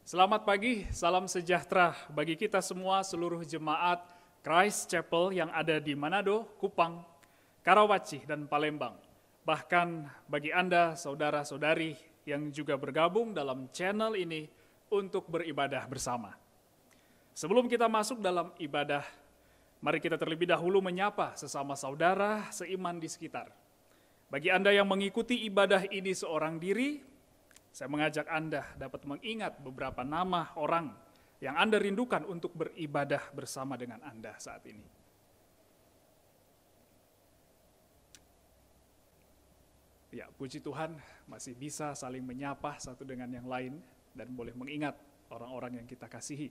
Selamat pagi, salam sejahtera bagi kita semua seluruh jemaat Christ Chapel yang ada di Manado, Kupang, Karawaci, dan Palembang. Bahkan bagi Anda saudara-saudari yang juga bergabung dalam channel ini untuk beribadah bersama. Sebelum kita masuk dalam ibadah, mari kita terlebih dahulu menyapa sesama saudara seiman di sekitar. Bagi Anda yang mengikuti ibadah ini seorang diri, saya mengajak Anda dapat mengingat beberapa nama orang yang Anda rindukan untuk beribadah bersama dengan Anda saat ini. Ya, puji Tuhan masih bisa saling menyapa satu dengan yang lain dan boleh mengingat orang-orang yang kita kasihi.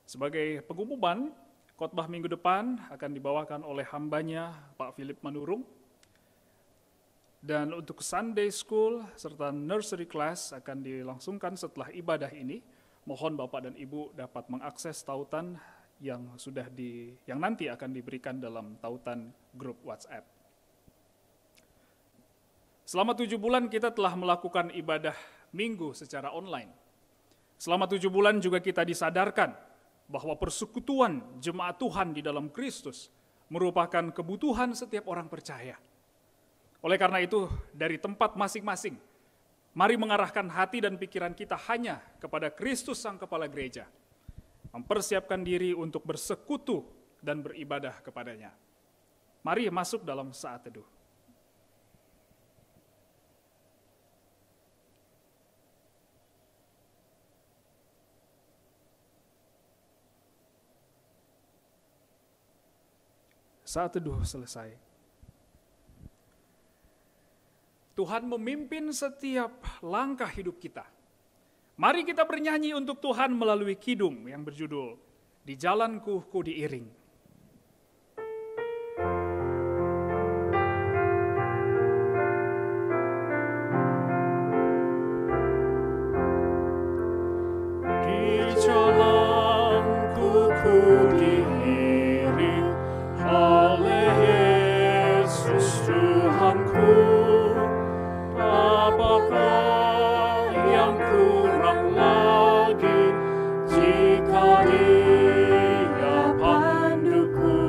Sebagai pengumuman, khotbah minggu depan akan dibawakan oleh hambanya Pak Philip Manurung. Dan untuk Sunday School serta Nursery Class akan dilangsungkan setelah ibadah ini. Mohon Bapak dan Ibu dapat mengakses tautan yang nanti akan diberikan dalam tautan grup WhatsApp. Selama 7 bulan kita telah melakukan ibadah minggu secara online. Selama 7 bulan juga kita disadarkan bahwa persekutuan jemaat Tuhan di dalam Kristus merupakan kebutuhan setiap orang percaya. Oleh karena itu, dari tempat masing-masing, mari mengarahkan hati dan pikiran kita hanya kepada Kristus Sang Kepala Gereja, mempersiapkan diri untuk bersekutu dan beribadah kepadanya. Mari masuk dalam saat teduh. Saat teduh selesai. Tuhan memimpin setiap langkah hidup kita. Mari kita bernyanyi untuk Tuhan melalui kidung yang berjudul Di Jalanku Ku Diiring. Di jalanku ku diiring oleh Yesus Tuhanku. Apakah yang kurang lagi jika Dia panduku?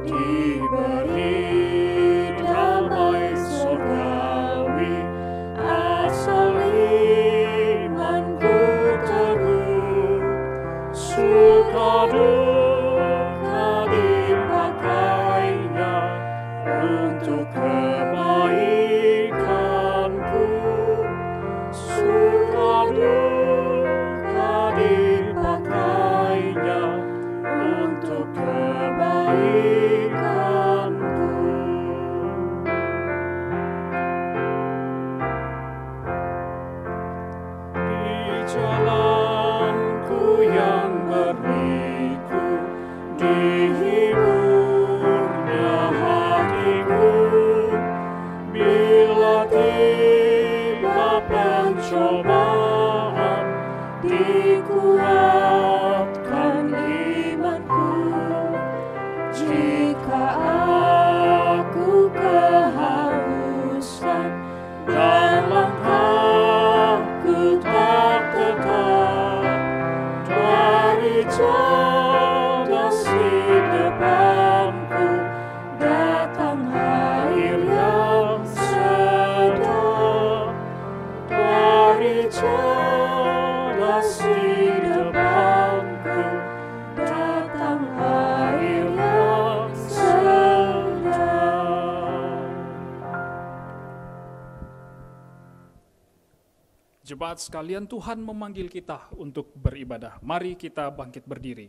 Diberi damai surgawi asal imanku teguh. Suka duka dipakainya untuk kebaikan. Suka duka dipakainya untuk kebaikanku. Di jalanku yang berliku, dihiburnya hatiku. Bila tiba pencobaan, dikuatkan imanku. Jika aku kehausan dan langkahku tak tetap, dari cadas di depanku datang air yang sedap. Dari cadas di depanku datang air yang sedap. Jemaat sekalian, Tuhan memanggil kita untuk beribadah. Mari kita bangkit berdiri.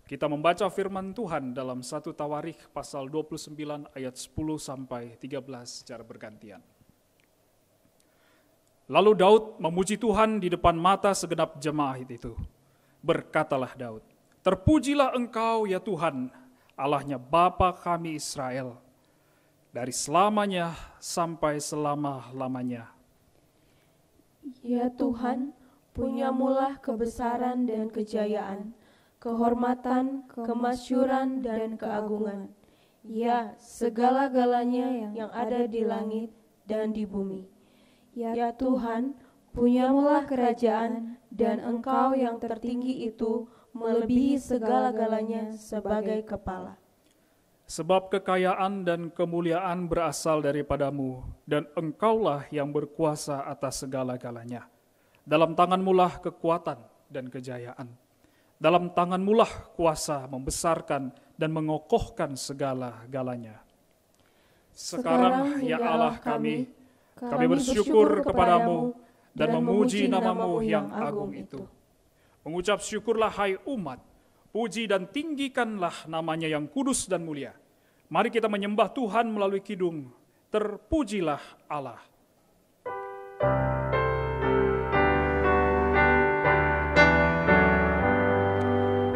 Kita membaca firman Tuhan dalam 1 Tawarikh pasal 29 ayat 10 sampai 13 secara bergantian. Lalu Daud memuji Tuhan di depan mata segenap jemaat itu. Berkatalah Daud, "Terpujilah Engkau ya Tuhan, Allahnya Bapa kami Israel, dari selamanya sampai selama-lamanya." Ya Tuhan, punyamulah kebesaran dan kejayaan, kehormatan, kemasyuran, dan keagungan. Ya, segala-galanya yang ada di langit dan di bumi. Ya Tuhan, punyamulah kerajaan, dan Engkau yang tertinggi itu melebihi segala-galanya sebagai kepala. Sebab kekayaan dan kemuliaan berasal daripadamu, dan Engkaulah yang berkuasa atas segala-galanya. Dalam tanganmulah kekuatan dan kejayaan. Dalam tanganmulah kuasa membesarkan dan mengokohkan segala-galanya. Sekarang, ya Allah kami bersyukur kepadamu dan memuji namamu yang agung itu. Mengucap syukurlah hai umat, puji dan tinggikanlah namanya yang kudus dan mulia. Mari kita menyembah Tuhan melalui kidung, terpujilah Allah.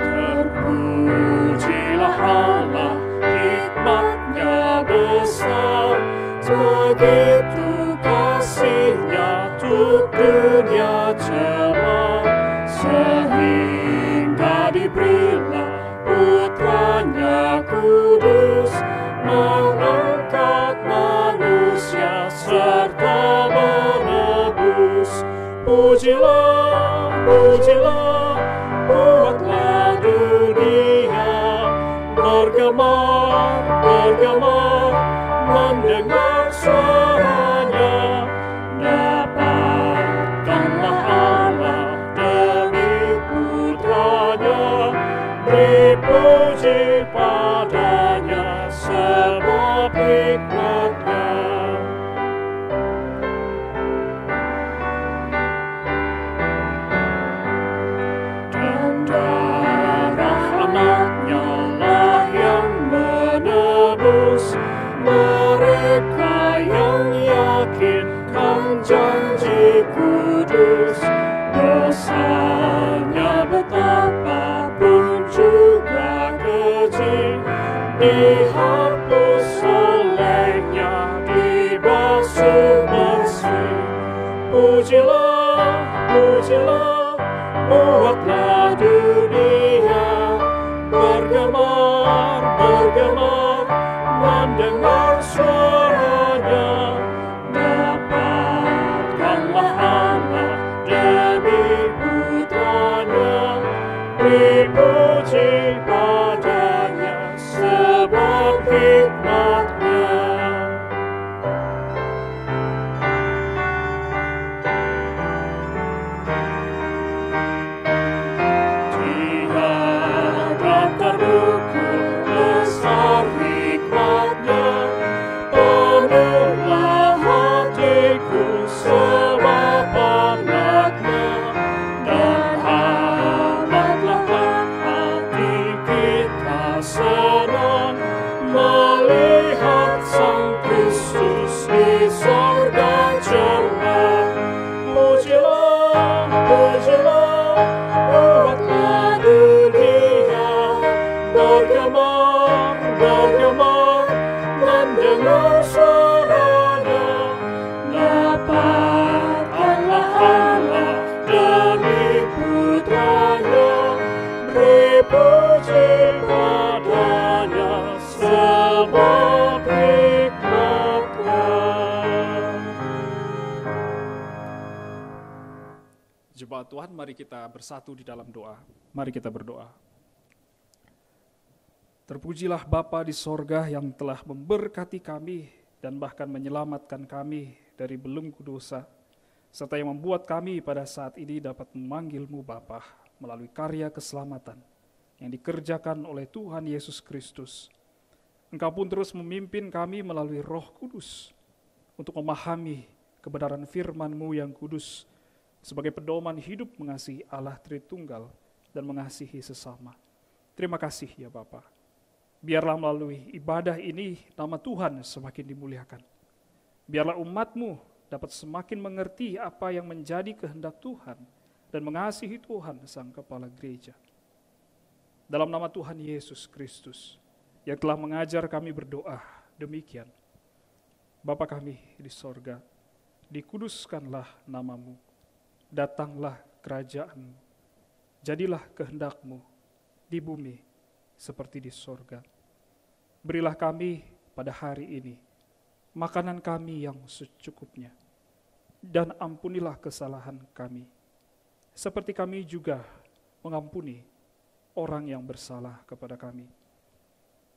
Terpujilah Allah, hikmat-Nya besar, begitu kasih-Nya untuk dunia jemaat, sehingga diberilah Putranya kudus, mengangkat manusia serta menebus. Pujilah, pujilah, buatlah dunia bergemar, bergemar, mendengar suaranya. Dapatkanlah Allah demi Putranya, beri puji padanya sebab hikmat-Nya. Dan darah anaknya lah yang menebus mereka yang yakinkan janji kudus. Dosanya betapapun juga keji, dihapus olehnya, dibasuh bersih. Pujilah, pujilah, buatlah dunia bergemar, bergemar, mendengar suaranya. Dapatkanlah Allah demi Putranya, dipuji padanya sebab hikmat-Nya. Tiada terukur besar hikmat-Nya, penuhlah hatiku sebab anak-Nya, dan amatlah hati kita senang melihat Sang Kristus di sorga cerah. Pujilah, pujilah, buatlah dunia bergemar, bergemar, mendengar suaranya. Dapatkanlah Allah demi Putranya, beri puji padanya sebab hikmat-Nya. Jemaat Tuhan, mari kita bersatu di dalam doa. Mari kita berdoa. Terpujilah Bapa di sorga yang telah memberkati kami dan bahkan menyelamatkan kami dari belenggu dosa, serta yang membuat kami pada saat ini dapat memanggil-Mu Bapa melalui karya keselamatan yang dikerjakan oleh Tuhan Yesus Kristus. Engkau pun terus memimpin kami melalui Roh Kudus untuk memahami kebenaran firman-Mu yang kudus sebagai pedoman hidup mengasihi Allah Tritunggal dan mengasihi sesama. Terima kasih ya Bapa. Biarlah melalui ibadah ini nama Tuhan semakin dimuliakan. Biarlah umat-Mu dapat semakin mengerti apa yang menjadi kehendak Tuhan dan mengasihi Tuhan Sang Kepala Gereja. Dalam nama Tuhan Yesus Kristus yang telah mengajar kami berdoa demikian. Bapa kami di sorga, dikuduskanlah nama-Mu, datanglah kerajaan-Mu, jadilah kehendak-Mu di bumi seperti di sorga. Berilah kami pada hari ini makanan kami yang secukupnya, dan ampunilah kesalahan kami, seperti kami juga mengampuni orang yang bersalah kepada kami.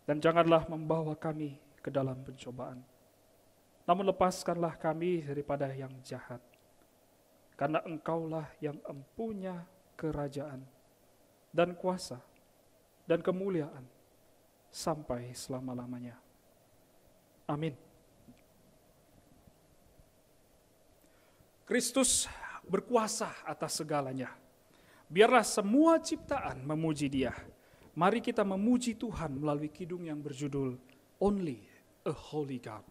Dan janganlah membawa kami ke dalam pencobaan, namun lepaskanlah kami daripada yang jahat. Karena Engkaulah yang empunya kerajaan dan kuasa dan kemuliaan sampai selama-lamanya. Amin. Kristus berkuasa atas segalanya. Biarlah semua ciptaan memuji Dia. Mari kita memuji Tuhan melalui kidung yang berjudul Only a Holy God.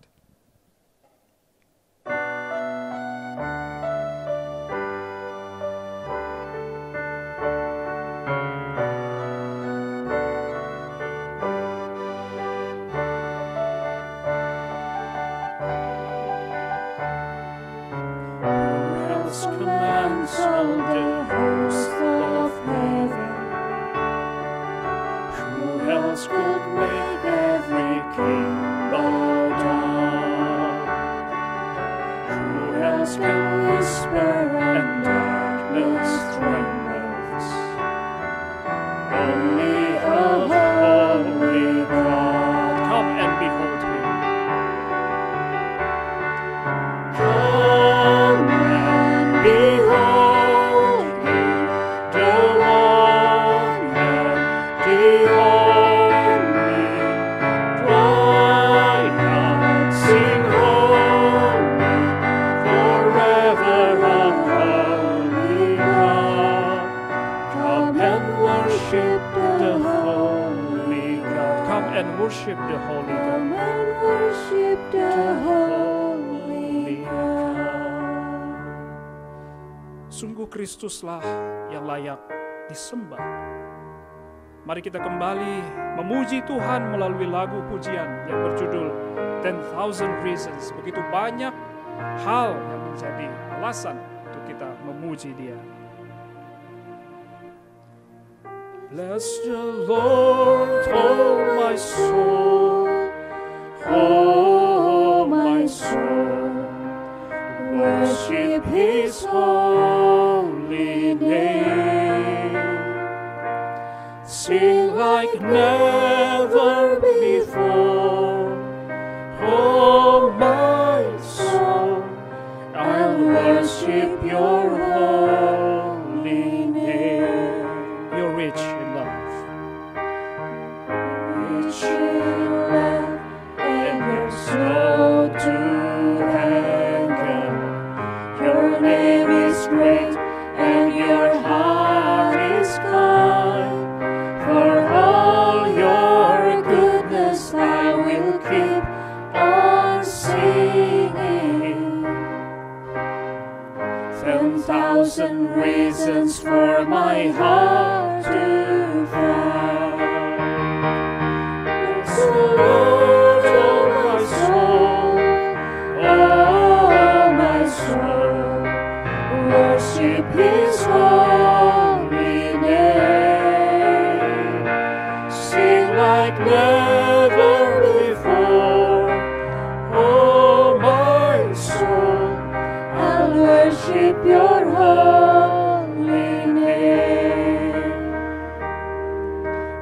Sungguh Kristuslah yang layak disembah. Mari kita kembali memuji Tuhan melalui lagu pujian yang berjudul 10,000 Reasons. Begitu banyak hal yang menjadi alasan untuk kita memuji Dia. Bless the Lord, oh my soul, oh my soul, worship His holy name. Sing like never before, oh my soul, I'll worship your holy name. You're rich in love, rich in love, and you're slow to anger. Your name is great, and your heart is kind. For all your goodness I will keep on singing. 10,000 reasons for my heart to find. Bless the Lord, oh my soul, oh my soul, worship His holy name. Sing like never before, oh my soul, I'll worship your holy name.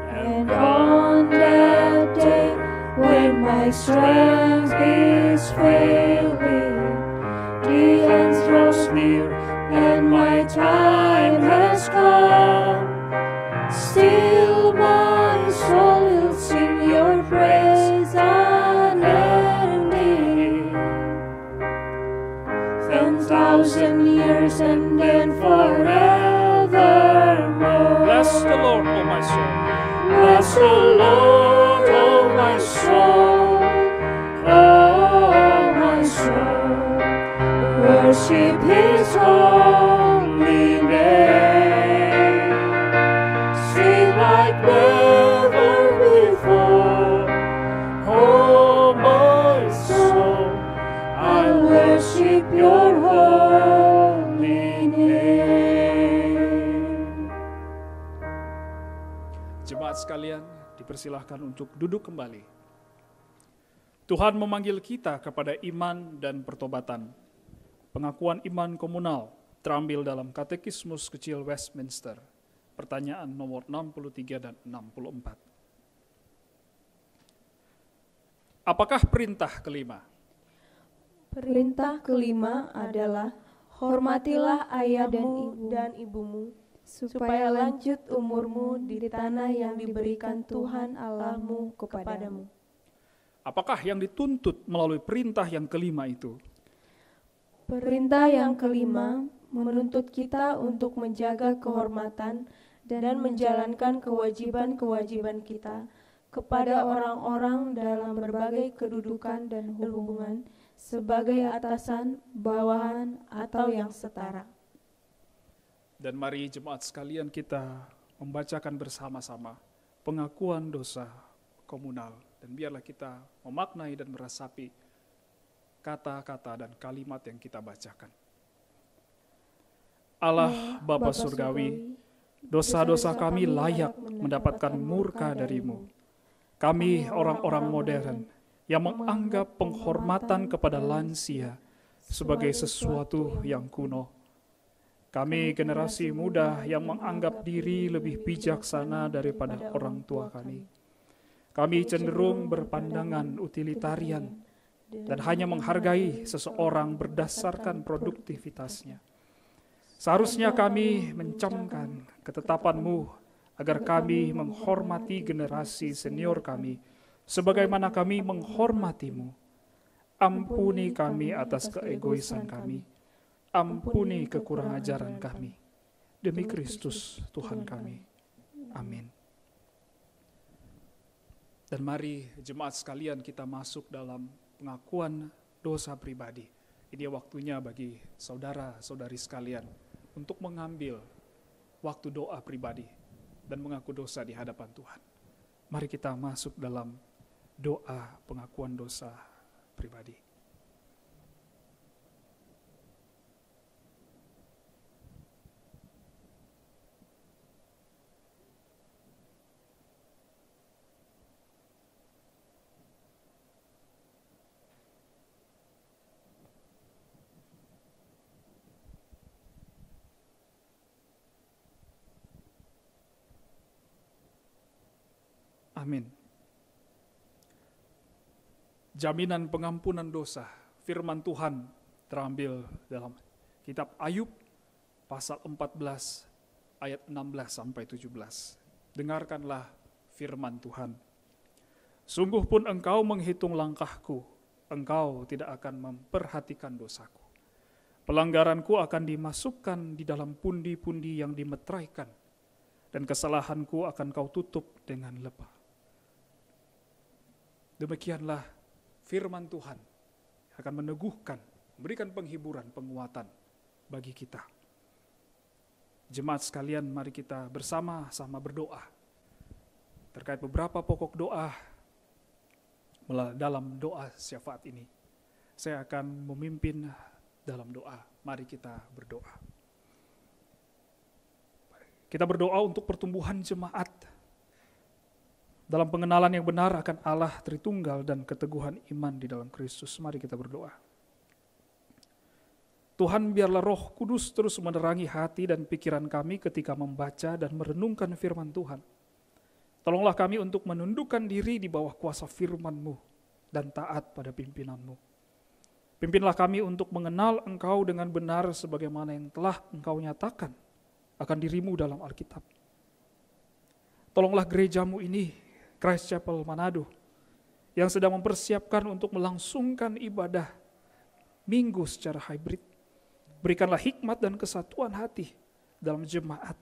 And on that day when my strength is failing, the end draws near and my time has come, still my soul will sing your praise unending. 10,000 years and then forevermore. Bless the Lord, oh my soul. Bless the Lord, oh my soul. Oh my soul, worship His holy name. Sing like never before, oh my soul, I worship your holy name. Jemaat sekalian, dipersilahkan untuk duduk kembali. Tuhan memanggil kita kepada iman dan pertobatan. Pengakuan iman komunal terambil dalam Katekismus Kecil Westminster, pertanyaan nomor 63 dan 64. Apakah perintah kelima? Perintah kelima adalah hormatilah ayahmu dan ibumu, supaya lanjut umurmu di tanah yang diberikan Tuhan Allahmu kepadamu. Apakah yang dituntut melalui perintah yang kelima itu? Perintah yang kelima menuntut kita untuk menjaga kehormatan dan menjalankan kewajiban-kewajiban kita kepada orang-orang dalam berbagai kedudukan dan hubungan sebagai atasan, bawahan, atau yang setara. Dan mari jemaat sekalian kita membacakan bersama-sama pengakuan dosa komunal. Dan biarlah kita memaknai dan meresapi kata-kata dan kalimat yang kita bacakan. Allah Bapa Surgawi, dosa-dosa kami layak mendapatkan murka dari-Mu. Kami orang-orang modern yang menganggap penghormatan kepada lansia sebagai sesuatu yang kuno. Kami generasi muda yang menganggap diri lebih bijaksana daripada orang tua kami. Kami cenderung berpandangan utilitarian dan hanya menghargai seseorang berdasarkan produktivitasnya. Seharusnya kami mencamkan ketetapan-Mu agar kami menghormati generasi senior kami sebagaimana kami menghormati-Mu. Ampuni kami atas keegoisan kami. Ampuni kekurang ajaran kami. Demi Kristus Tuhan kami. Amin. Dan mari jemaat sekalian kita masuk dalam pengakuan dosa pribadi. Ini waktunya bagi saudara-saudari sekalian untuk mengambil waktu doa pribadi dan mengaku dosa di hadapan Tuhan. Mari kita masuk dalam doa pengakuan dosa pribadi. Amin. Jaminan pengampunan dosa, firman Tuhan terambil dalam kitab Ayub pasal 14 ayat 16 sampai 17. Dengarkanlah firman Tuhan. Sungguh pun engkau menghitung langkahku, engkau tidak akan memperhatikan dosaku. Pelanggaranku akan dimasukkan di dalam pundi-pundi yang dimeteraikan, dan kesalahanku akan kau tutup dengan lebah. Demikianlah firman Tuhan akan meneguhkan, memberikan penghiburan, penguatan bagi kita. Jemaat sekalian, mari kita bersama-sama berdoa terkait beberapa pokok doa dalam doa syafaat ini. Saya akan memimpin dalam doa. Mari kita berdoa. Kita berdoa untuk pertumbuhan jemaat dalam pengenalan yang benar akan Allah Tritunggal dan keteguhan iman di dalam Kristus. Mari kita berdoa. Tuhan, biarlah Roh Kudus terus menerangi hati dan pikiran kami ketika membaca dan merenungkan firman Tuhan. Tolonglah kami untuk menundukkan diri di bawah kuasa firman-Mu dan taat pada pimpinan-Mu. Pimpinlah kami untuk mengenal Engkau dengan benar sebagaimana yang telah Engkau nyatakan akan diri-Mu dalam Alkitab. Tolonglah gereja-Mu ini, Christ Chapel Manado, yang sedang mempersiapkan untuk melangsungkan ibadah minggu secara hybrid. Berikanlah hikmat dan kesatuan hati dalam jemaat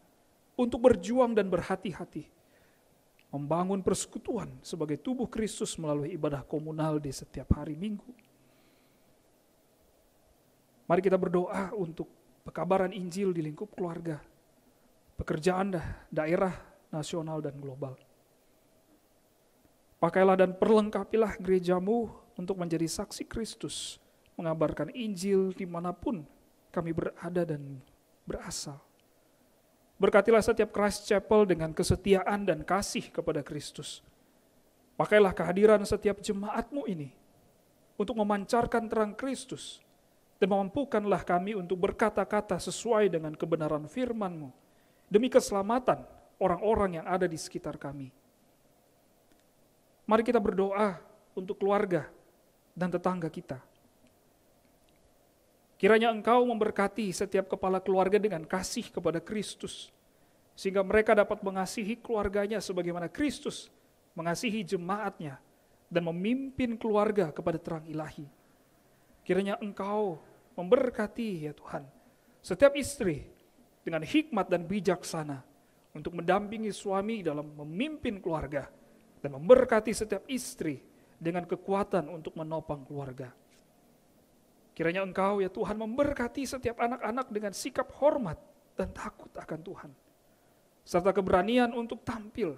untuk berjuang dan berhati-hati membangun persekutuan sebagai tubuh Kristus melalui ibadah komunal di setiap hari Minggu. Mari kita berdoa untuk pekabaran Injil di lingkup keluarga, pekerjaan daerah, nasional, dan global. Pakailah dan perlengkapilah gereja-Mu untuk menjadi saksi Kristus, mengabarkan Injil dimanapun kami berada dan berasal. Berkatilah setiap Christ Chapel dengan kesetiaan dan kasih kepada Kristus. Pakailah kehadiran setiap jemaat-Mu ini untuk memancarkan terang Kristus dan mampukanlah kami untuk berkata-kata sesuai dengan kebenaran firman-Mu, demi keselamatan orang-orang yang ada di sekitar kami. Mari kita berdoa untuk keluarga dan tetangga kita. Kiranya Engkau memberkati setiap kepala keluarga dengan kasih kepada Kristus, sehingga mereka dapat mengasihi keluarganya sebagaimana Kristus mengasihi jemaatnya dan memimpin keluarga kepada terang ilahi. Kiranya Engkau memberkati ya Tuhan setiap istri dengan hikmat dan bijaksana untuk mendampingi suami dalam memimpin keluarga, dan memberkati setiap istri dengan kekuatan untuk menopang keluarga. Kiranya Engkau ya Tuhan memberkati setiap anak-anak dengan sikap hormat dan takut akan Tuhan, serta keberanian untuk tampil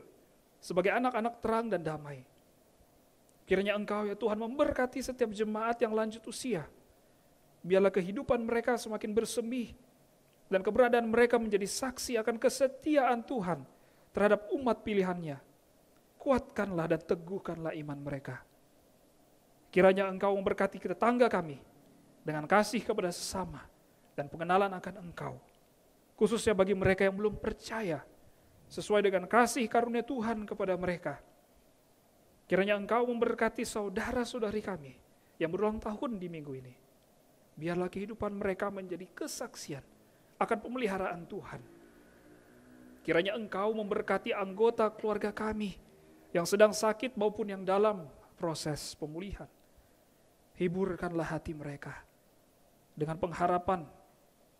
sebagai anak-anak terang dan damai. Kiranya Engkau ya Tuhan memberkati setiap jemaat yang lanjut usia. Biarlah kehidupan mereka semakin bersemi dan keberadaan mereka menjadi saksi akan kesetiaan Tuhan terhadap umat pilihannya. Kuatkanlah dan teguhkanlah iman mereka. Kiranya Engkau memberkati tetangga kami dengan kasih kepada sesama dan pengenalan akan Engkau, khususnya bagi mereka yang belum percaya, sesuai dengan kasih karunia Tuhan kepada mereka. Kiranya Engkau memberkati saudara-saudari kami yang berulang tahun di minggu ini. Biarlah kehidupan mereka menjadi kesaksian akan pemeliharaan Tuhan. Kiranya Engkau memberkati anggota keluarga kami yang sedang sakit maupun yang dalam proses pemulihan. Hiburkanlah hati mereka dengan pengharapan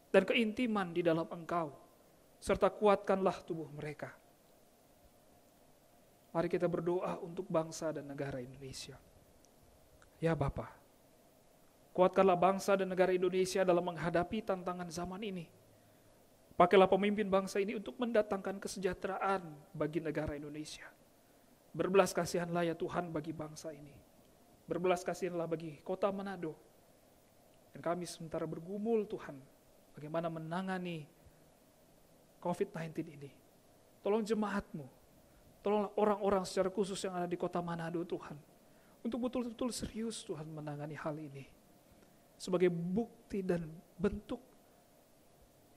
dan keintiman di dalam Engkau, serta kuatkanlah tubuh mereka. Mari kita berdoa untuk bangsa dan negara Indonesia. Ya Bapa, kuatkanlah bangsa dan negara Indonesia dalam menghadapi tantangan zaman ini. Pakailah pemimpin bangsa ini untuk mendatangkan kesejahteraan bagi negara Indonesia. Berbelas kasihanlah ya Tuhan bagi bangsa ini. Berbelas kasihanlah bagi kota Manado. Dan kami sementara bergumul Tuhan, bagaimana menangani COVID-19 ini. Tolong jemaat-Mu, tolonglah orang-orang secara khusus yang ada di kota Manado Tuhan, untuk betul-betul serius Tuhan menangani hal ini. Sebagai bukti dan bentuk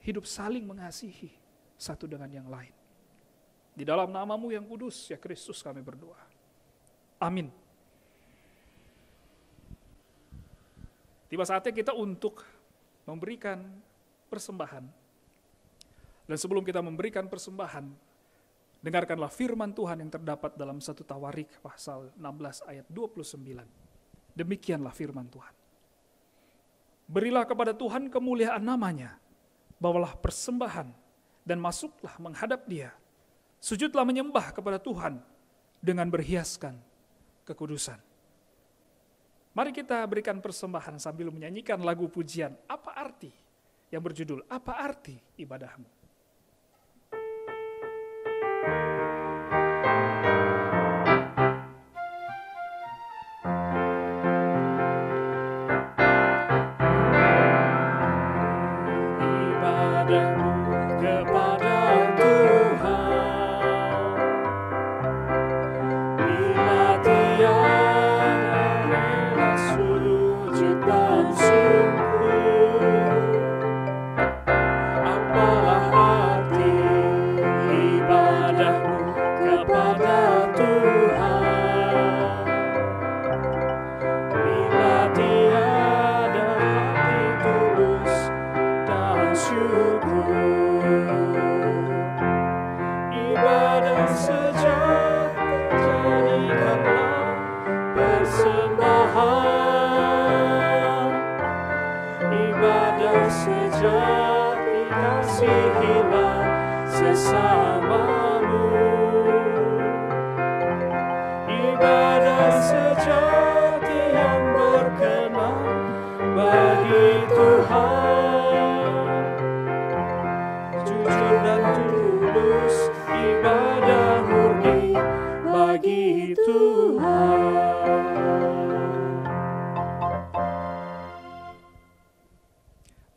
hidup saling mengasihi satu dengan yang lain. Di dalam nama-Mu yang kudus ya Kristus kami berdoa. Amin. Tiba saatnya kita untuk memberikan persembahan. Dan sebelum kita memberikan persembahan, dengarkanlah firman Tuhan yang terdapat dalam 1 Tawarik pasal 16 ayat 29. Demikianlah firman Tuhan. Berilah kepada Tuhan kemuliaan namanya, bawalah persembahan dan masuklah menghadap Dia. Sujudlah menyembah kepada Tuhan dengan berhiaskan kekudusan. Mari kita berikan persembahan sambil menyanyikan lagu pujian, apa arti yang berjudul, apa arti ibadahmu?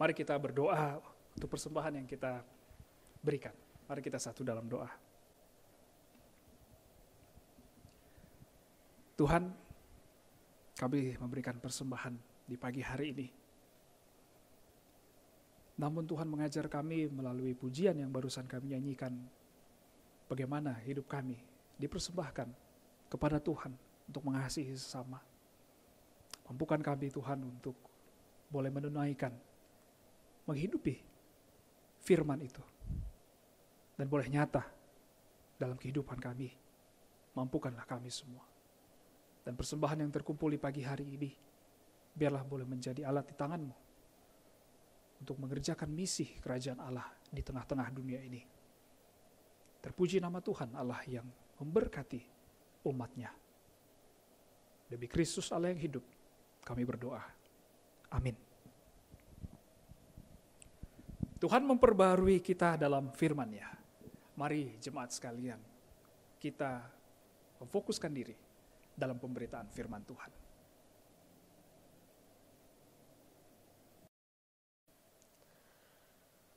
Mari kita berdoa untuk persembahan yang kita berikan. Mari kita satu dalam doa. Tuhan, kami memberikan persembahan di pagi hari ini. Namun Tuhan mengajar kami melalui pujian yang barusan kami nyanyikan, bagaimana hidup kami dipersembahkan kepada Tuhan untuk mengasihi sesama. Mampukan kami Tuhan untuk boleh menunaikan, menghidupi firman itu, dan boleh nyata dalam kehidupan kami. Mampukanlah kami semua. Dan persembahan yang terkumpul di pagi hari ini, biarlah boleh menjadi alat di tangan-Mu untuk mengerjakan misi kerajaan Allah di tengah-tengah dunia ini. Terpuji nama Tuhan Allah yang memberkati umat-Nya. Demi Kristus Allah yang hidup, kami berdoa. Amin. Tuhan memperbarui kita dalam firman-Nya. Mari jemaat sekalian, kita memfokuskan diri dalam pemberitaan firman Tuhan.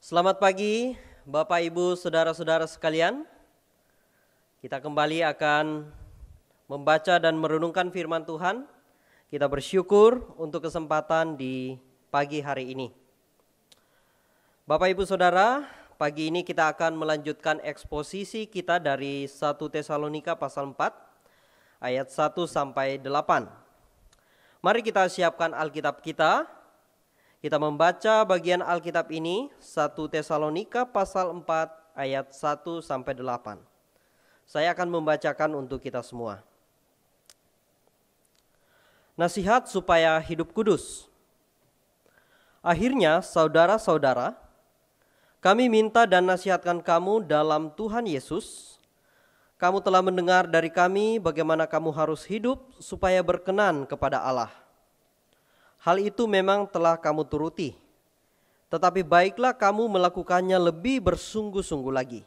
Selamat pagi Bapak Ibu Saudara-saudara sekalian. Kita kembali akan membaca dan merenungkan firman Tuhan. Kita bersyukur untuk kesempatan di pagi hari ini. Bapak Ibu Saudara, pagi ini kita akan melanjutkan eksposisi kita dari 1 Tesalonika pasal 4 ayat 1 sampai 8. Mari kita siapkan Alkitab kita. Kita membaca bagian Alkitab ini 1 Tesalonika pasal 4 ayat 1 sampai 8. Saya akan membacakan untuk kita semua. Nasihat supaya hidup kudus. Akhirnya saudara-saudara, kami minta dan nasihatkan kamu dalam Tuhan Yesus. Kamu telah mendengar dari kami bagaimana kamu harus hidup supaya berkenan kepada Allah. Hal itu memang telah kamu turuti, tetapi baiklah kamu melakukannya lebih bersungguh-sungguh lagi.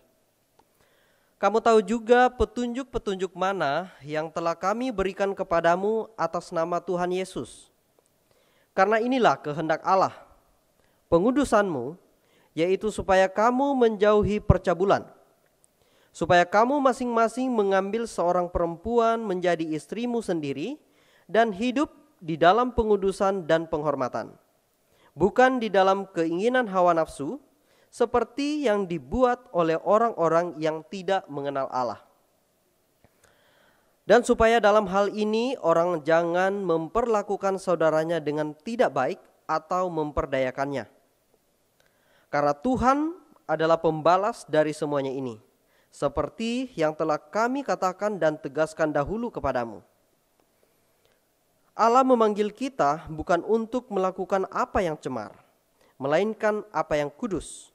Kamu tahu juga petunjuk-petunjuk mana yang telah kami berikan kepadamu atas nama Tuhan Yesus. Karena inilah kehendak Allah, pengudusanmu, yaitu supaya kamu menjauhi percabulan, supaya kamu masing-masing mengambil seorang perempuan menjadi istrimu sendiri dan hidup di dalam pengudusan dan penghormatan, bukan di dalam keinginan hawa nafsu, seperti yang dibuat oleh orang-orang yang tidak mengenal Allah. Dan supaya dalam hal ini orang jangan memperlakukan saudaranya dengan tidak baik atau memperdayakannya. Karena Tuhan adalah pembalas dari semuanya ini, seperti yang telah kami katakan dan tegaskan dahulu kepadamu. Allah memanggil kita bukan untuk melakukan apa yang cemar, melainkan apa yang kudus.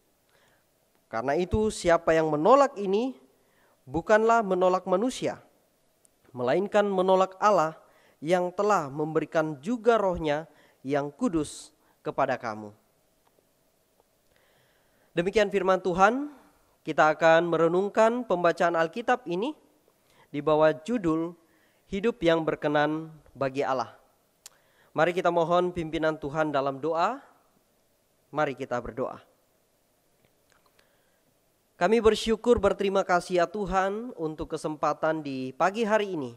Karena itu siapa yang menolak ini bukanlah menolak manusia, melainkan menolak Allah yang telah memberikan juga rohnya yang kudus kepada kamu. Demikian firman Tuhan. Kita akan merenungkan pembacaan Alkitab ini di bawah judul Hidup yang berkenan bagi Allah. Mari kita mohon pimpinan Tuhan dalam doa. Mari kita berdoa. Kami bersyukur berterima kasih ya Tuhan untuk kesempatan di pagi hari ini.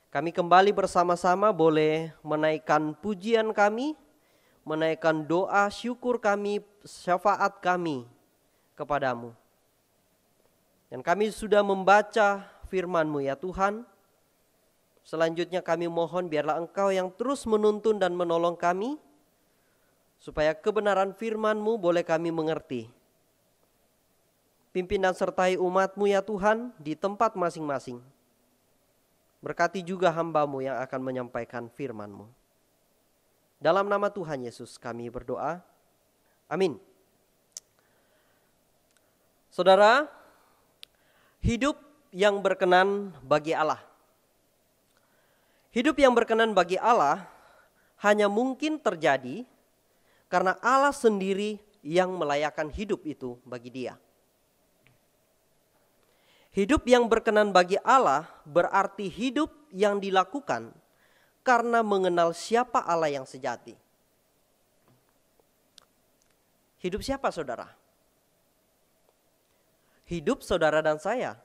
Kami kembali bersama-sama boleh menaikkan pujian kami, menaikkan doa syukur kami, syafaat kami kepadamu. Dan kami sudah membaca firman-Mu ya Tuhan. Selanjutnya kami mohon biarlah Engkau yang terus menuntun dan menolong kami, supaya kebenaran firman-Mu boleh kami mengerti. Pimpin dan sertai umat-Mu ya Tuhan di tempat masing-masing. Berkati juga hamba-Mu yang akan menyampaikan firman-Mu. Dalam nama Tuhan Yesus kami berdoa. Amin. Saudara, hidup yang berkenan bagi Allah. Hidup yang berkenan bagi Allah hanya mungkin terjadi karena Allah sendiri yang melayakkan hidup itu bagi dia. Hidup yang berkenan bagi Allah berarti hidup yang dilakukan karena mengenal siapa Allah yang sejati. Hidup siapa saudara? Hidup saudara dan saya.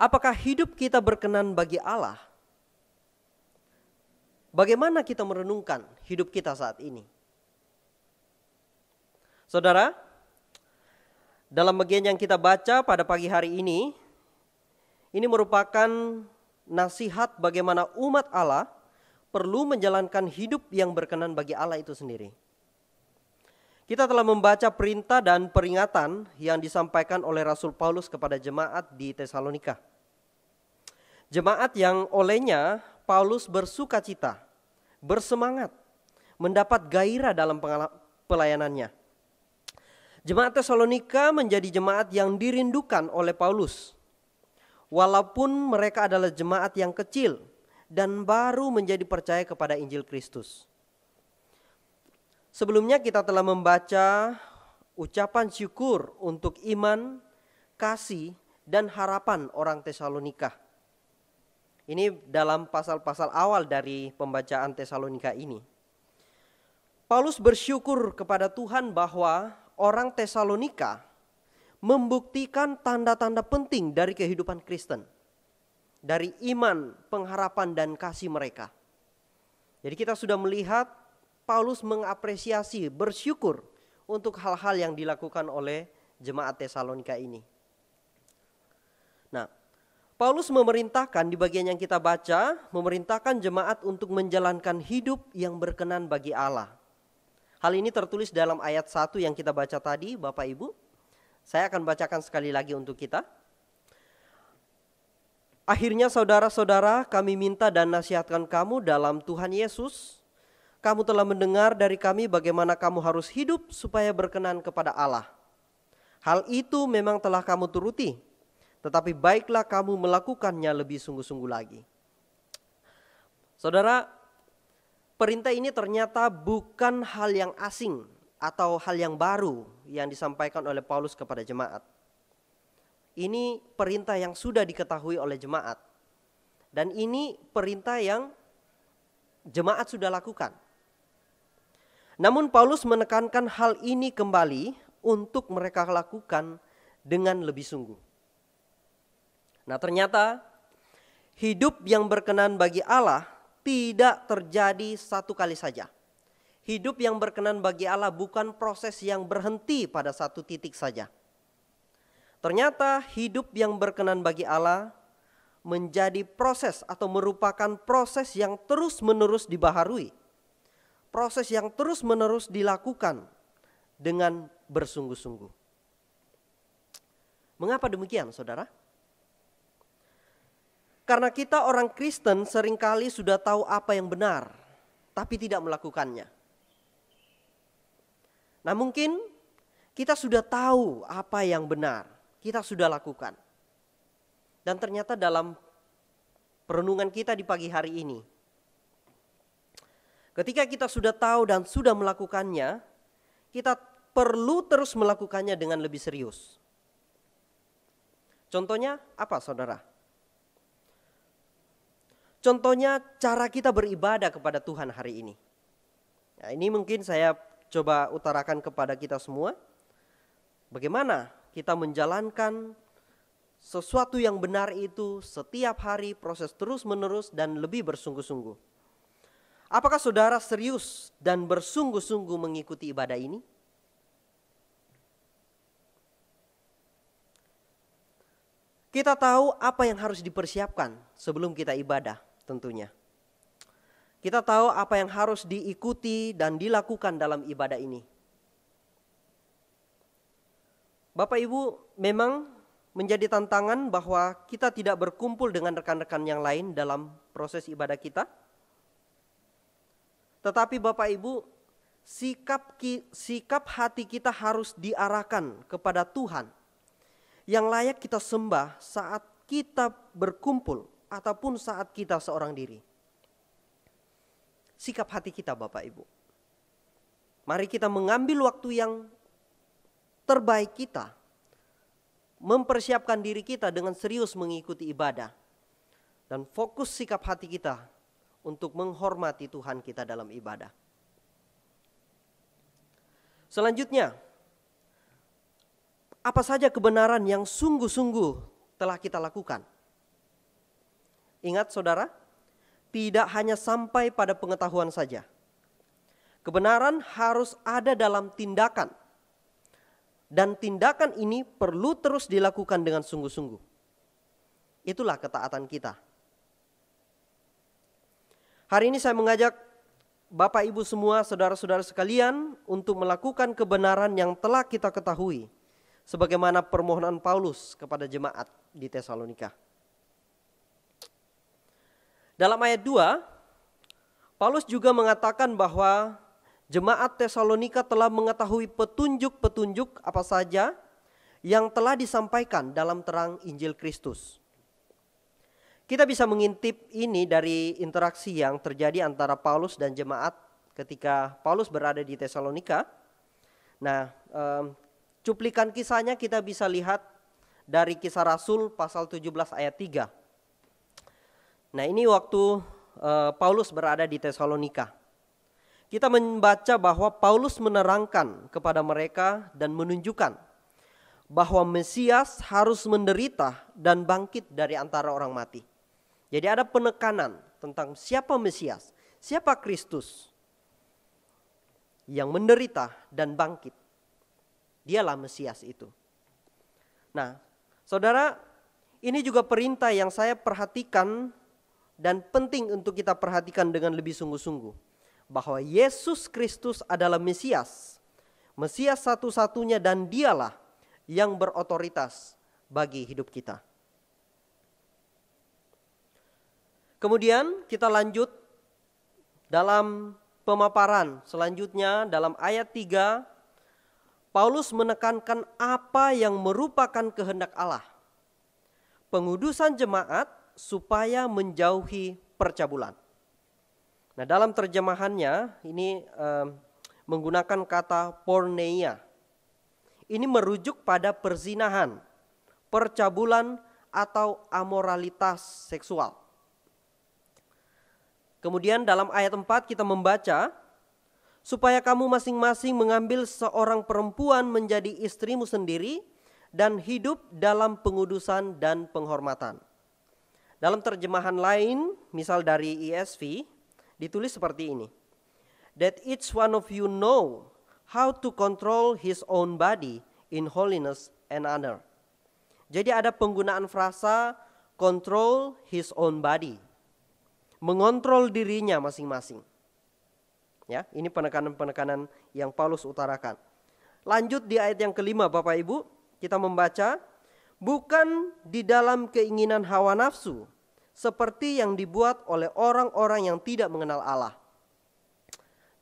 Apakah hidup kita berkenan bagi Allah? Bagaimana kita merenungkan hidup kita saat ini? Saudara, dalam bagian yang kita baca pada pagi hari ini merupakan nasihat bagaimana umat Allah perlu menjalankan hidup yang berkenan bagi Allah itu sendiri. Kita telah membaca perintah dan peringatan yang disampaikan oleh Rasul Paulus kepada jemaat di Tesalonika. Jemaat yang olehnya Paulus bersukacita, bersemangat, mendapat gairah dalam pelayanannya. Jemaat Tesalonika menjadi jemaat yang dirindukan oleh Paulus. Walaupun mereka adalah jemaat yang kecil dan baru menjadi percaya kepada Injil Kristus. Sebelumnya kita telah membaca ucapan syukur untuk iman, kasih, dan harapan orang Tesalonika. Ini dalam pasal-pasal awal dari pembacaan Tesalonika ini. Paulus bersyukur kepada Tuhan bahwa orang Tesalonika membuktikan tanda-tanda penting dari kehidupan Kristen. Dari iman, pengharapan, dan kasih mereka. Jadi kita sudah melihat Paulus mengapresiasi, bersyukur untuk hal-hal yang dilakukan oleh jemaat Tesalonika ini. Nah, Paulus memerintahkan di bagian yang kita baca, memerintahkan jemaat untuk menjalankan hidup yang berkenan bagi Allah. Hal ini tertulis dalam ayat 1 yang kita baca tadi, Bapak Ibu. Saya akan bacakan sekali lagi untuk kita. Akhirnya saudara-saudara, kami minta dan nasihatkan kamu dalam Tuhan Yesus. Kamu telah mendengar dari kami bagaimana kamu harus hidup supaya berkenan kepada Allah. Hal itu memang telah kamu turuti, tetapi baiklah kamu melakukannya lebih sungguh-sungguh lagi. Saudara, perintah ini ternyata bukan hal yang asing atau hal yang baru yang disampaikan oleh Paulus kepada jemaat. Ini perintah yang sudah diketahui oleh jemaat. Dan ini perintah yang jemaat sudah lakukan. Namun Paulus menekankan hal ini kembali untuk mereka lakukan dengan lebih sungguh. Nah, ternyata hidup yang berkenan bagi Allah tidak terjadi satu kali saja. Hidup yang berkenan bagi Allah bukan proses yang berhenti pada satu titik saja. Ternyata hidup yang berkenan bagi Allah menjadi proses atau merupakan proses yang terus-menerus dibaharui. Proses yang terus-menerus dilakukan dengan bersungguh-sungguh. Mengapa demikian, saudara? Karena kita orang Kristen seringkali sudah tahu apa yang benar, tapi tidak melakukannya. Nah, mungkin kita sudah tahu apa yang benar, kita sudah lakukan. Dan ternyata dalam perenungan kita di pagi hari ini, ketika kita sudah tahu dan sudah melakukannya, kita perlu terus melakukannya dengan lebih serius. Contohnya apa, saudara? Contohnya cara kita beribadah kepada Tuhan hari ini. Nah, ini mungkin saya coba utarakan kepada kita semua. Bagaimana kita menjalankan sesuatu yang benar itu setiap hari, proses terus-menerus dan lebih bersungguh-sungguh. Apakah saudara serius dan bersungguh-sungguh mengikuti ibadah ini? Kita tahu apa yang harus dipersiapkan sebelum kita ibadah tentunya. Kita tahu apa yang harus diikuti dan dilakukan dalam ibadah ini. Bapak Ibu, memang menjadi tantangan bahwa kita tidak berkumpul dengan rekan-rekan yang lain dalam proses ibadah kita. Tetapi Bapak Ibu, sikap hati kita harus diarahkan kepada Tuhan yang layak kita sembah saat kita berkumpul ataupun saat kita seorang diri. Sikap hati kita, Bapak Ibu. Mari kita mengambil waktu yang terbaik kita, mempersiapkan diri kita dengan serius mengikuti ibadah, dan fokus sikap hati kita untuk menghormati Tuhan kita dalam ibadah. Selanjutnya, apa saja kebenaran yang sungguh-sungguh telah kita lakukan? Ingat saudara, tidak hanya sampai pada pengetahuan saja. Kebenaran harus ada dalam tindakan, dan tindakan ini perlu terus dilakukan dengan sungguh-sungguh. Itulah ketaatan kita. Hari ini saya mengajak Bapak Ibu semua, saudara-saudara sekalian untuk melakukan kebenaran yang telah kita ketahui, sebagaimana permohonan Paulus kepada jemaat di Tesalonika. Dalam ayat 2, Paulus juga mengatakan bahwa jemaat Tesalonika telah mengetahui petunjuk-petunjuk apa saja yang telah disampaikan dalam terang Injil Kristus. Kita bisa mengintip ini dari interaksi yang terjadi antara Paulus dan jemaat ketika Paulus berada di Tesalonika. Nah, cuplikan kisahnya kita bisa lihat dari Kisah Rasul pasal 17 ayat 3. Nah, ini waktu Paulus berada di Tesalonika. Kita membaca bahwa Paulus menerangkan kepada mereka dan menunjukkan bahwa Mesias harus menderita dan bangkit dari antara orang mati. Jadi ada penekanan tentang siapa Mesias, siapa Kristus yang menderita dan bangkit. Dialah Mesias itu. Nah, saudara, ini juga perintah yang saya perhatikan dan penting untuk kita perhatikan dengan lebih sungguh-sungguh. Bahwa Yesus Kristus adalah Mesias. Mesias satu-satunya dan dialah yang berotoritas bagi hidup kita. Kemudian kita lanjut dalam pemaparan selanjutnya dalam ayat 3. Paulus menekankan apa yang merupakan kehendak Allah. Pengudusan jemaat supaya menjauhi percabulan. Nah, dalam terjemahannya ini menggunakan kata porneia. Ini merujuk pada perzinahan, percabulan atau amoralitas seksual. Kemudian dalam ayat 4 kita membaca, supaya kamu masing-masing mengambil seorang perempuan menjadi istrimu sendiri dan hidup dalam pengudusan dan penghormatan. Dalam terjemahan lain, misal dari ESV, ditulis seperti ini. That each one of you know how to control his own body in holiness and honor. Jadi ada penggunaan frasa control his own body. Mengontrol dirinya masing-masing. Ya, ini penekanan-penekanan yang Paulus utarakan. Lanjut di ayat yang kelima, Bapak Ibu, kita membaca, bukan di dalam keinginan hawa nafsu, seperti yang dibuat oleh orang-orang yang tidak mengenal Allah.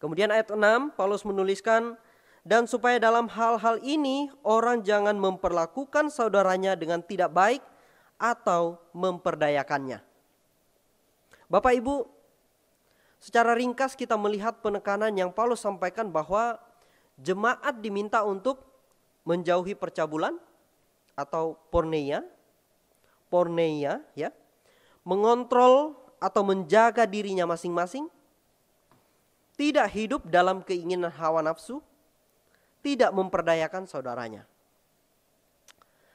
Kemudian ayat 6, Paulus menuliskan, dan supaya dalam hal-hal ini orang jangan memperlakukan saudaranya dengan tidak baik atau memperdayakannya. Bapak Ibu, secara ringkas kita melihat penekanan yang Paulus sampaikan bahwa jemaat diminta untuk menjauhi percabulan atau porneia ya, mengontrol atau menjaga dirinya masing-masing, tidak hidup dalam keinginan hawa nafsu, tidak memperdayakan saudaranya.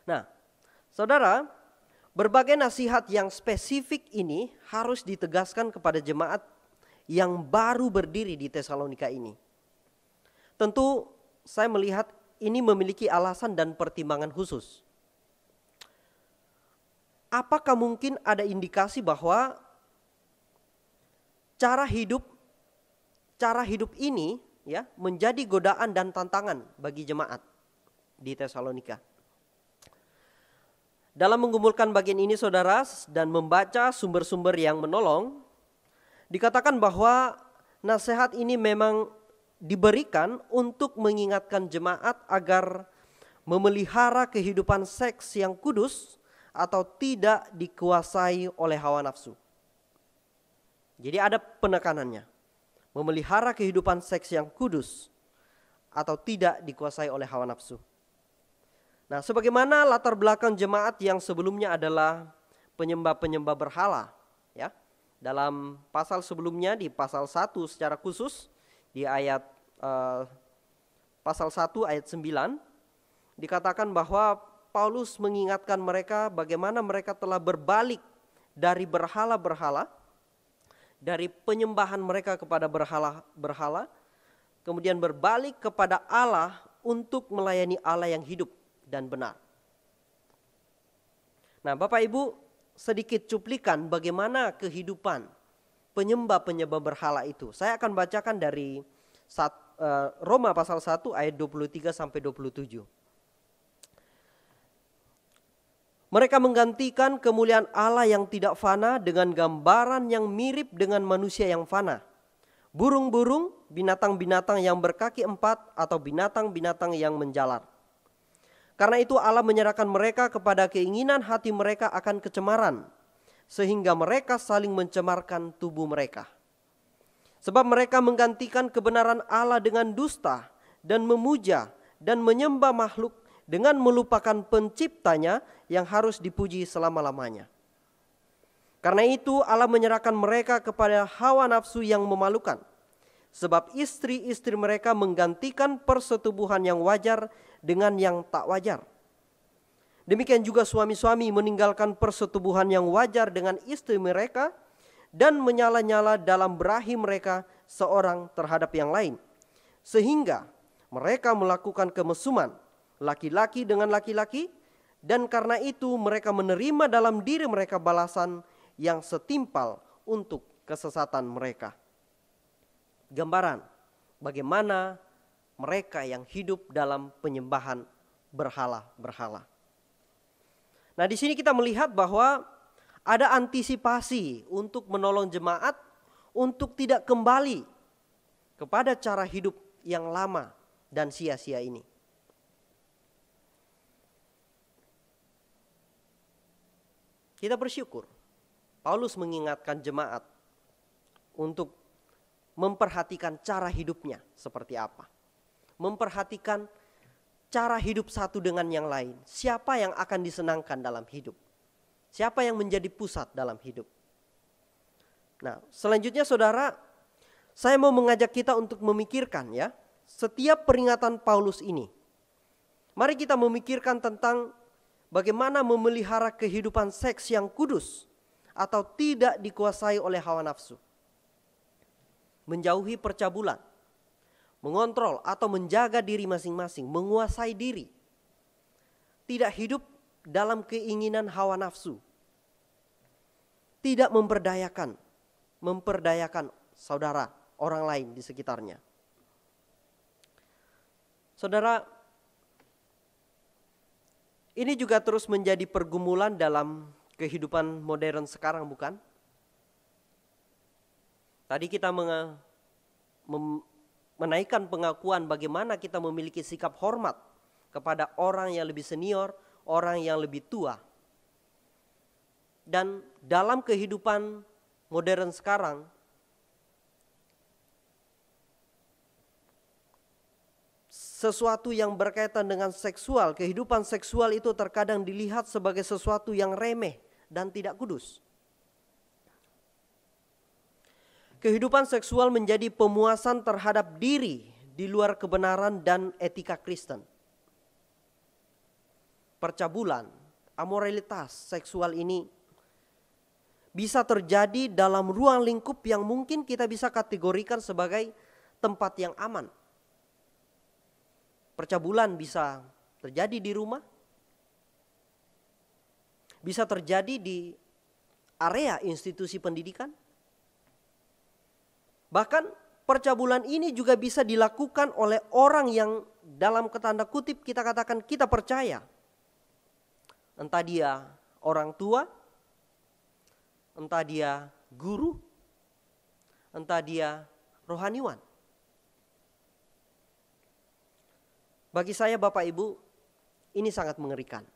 Nah, saudara, berbagai nasihat yang spesifik ini harus ditegaskan kepada jemaat yang baru berdiri di Tesalonika ini. Tentu saya melihat ini memiliki alasan dan pertimbangan khusus. Apakah mungkin ada indikasi bahwa cara hidup ini ya menjadi godaan dan tantangan bagi jemaat di Tesalonika? Dalam mengumpulkan bagian ini saudara dan membaca sumber-sumber yang menolong, dikatakan bahwa nasihat ini memang diberikan untuk mengingatkan jemaat agar memelihara kehidupan seks yang kudus atau tidak dikuasai oleh hawa nafsu. Jadi ada penekanannya, memelihara kehidupan seks yang kudus atau tidak dikuasai oleh hawa nafsu. Nah, sebagaimana latar belakang jemaat yang sebelumnya adalah penyembah-penyembah berhala, ya. Dalam pasal sebelumnya di pasal 1 secara khusus di ayat pasal 1 ayat 9 dikatakan bahwa Paulus mengingatkan mereka bagaimana mereka telah berbalik dari berhala-berhala, dari penyembahan mereka kepada berhala-berhala, kemudian berbalik kepada Allah untuk melayani Allah yang hidup dan benar. Nah, Bapak Ibu, sedikit cuplikan bagaimana kehidupan penyembah-penyembah berhala itu. Saya akan bacakan dari Roma pasal 1 ayat 23 sampai 27. Mereka menggantikan kemuliaan Allah yang tidak fana dengan gambaran yang mirip dengan manusia yang fana. Burung-burung, binatang-binatang yang berkaki 4 atau binatang-binatang yang menjalar. Karena itu Allah menyerahkan mereka kepada keinginan hati mereka akan kecemaran, sehingga mereka saling mencemarkan tubuh mereka. Sebab mereka menggantikan kebenaran Allah dengan dusta dan memuja dan menyembah makhluk dengan melupakan penciptanya yang harus dipuji selama-lamanya. Karena itu Allah menyerahkan mereka kepada hawa nafsu yang memalukan. Sebab istri-istri mereka menggantikan persetubuhan yang wajar dengan yang tak wajar. Demikian juga suami-suami meninggalkan persetubuhan yang wajar dengan istri mereka dan menyala-nyala dalam berahi mereka seorang terhadap yang lain. Sehingga mereka melakukan kemesuman laki-laki dengan laki-laki, dan karena itu mereka menerima dalam diri mereka balasan yang setimpal untuk kesesatan mereka. Gambaran bagaimana mereka yang hidup dalam penyembahan berhala-berhala. Nah, di sini kita melihat bahwa ada antisipasi untuk menolong jemaat untuk tidak kembali kepada cara hidup yang lama dan sia-sia ini. Kita bersyukur Paulus mengingatkan jemaat untuk memperhatikan cara hidupnya seperti apa. Memperhatikan cara hidup satu dengan yang lain. Siapa yang akan disenangkan dalam hidup? Siapa yang menjadi pusat dalam hidup? Nah, selanjutnya saudara, saya mau mengajak kita untuk memikirkan ya, setiap peringatan Paulus ini. Mari kita memikirkan tentang bagaimana memelihara kehidupan seks yang kudus atau tidak dikuasai oleh hawa nafsu. Menjauhi percabulan, mengontrol atau menjaga diri masing-masing, menguasai diri. Tidak hidup dalam keinginan hawa nafsu. Tidak memperdayakan saudara, orang lain di sekitarnya. Saudara, ini juga terus menjadi pergumulan dalam kehidupan modern sekarang, bukan? Tadi kita menaikkan pengakuan bagaimana kita memiliki sikap hormat kepada orang yang lebih senior, orang yang lebih tua. Dan dalam kehidupan modern sekarang, sesuatu yang berkaitan dengan seksual, kehidupan seksual itu terkadang dilihat sebagai sesuatu yang remeh dan tidak kudus. Kehidupan seksual menjadi pemuasan terhadap diri di luar kebenaran dan etika Kristen. Percabulan, amoralitas seksual ini bisa terjadi dalam ruang lingkup yang mungkin kita bisa kategorikan sebagai tempat yang aman. Percabulan bisa terjadi di rumah, bisa terjadi di area institusi pendidikan. Bahkan percabulan ini juga bisa dilakukan oleh orang yang dalam tanda kutip kita katakan kita percaya. Entah dia orang tua, entah dia guru, entah dia rohaniwan. Bagi saya Bapak Ibu, ini sangat mengerikan.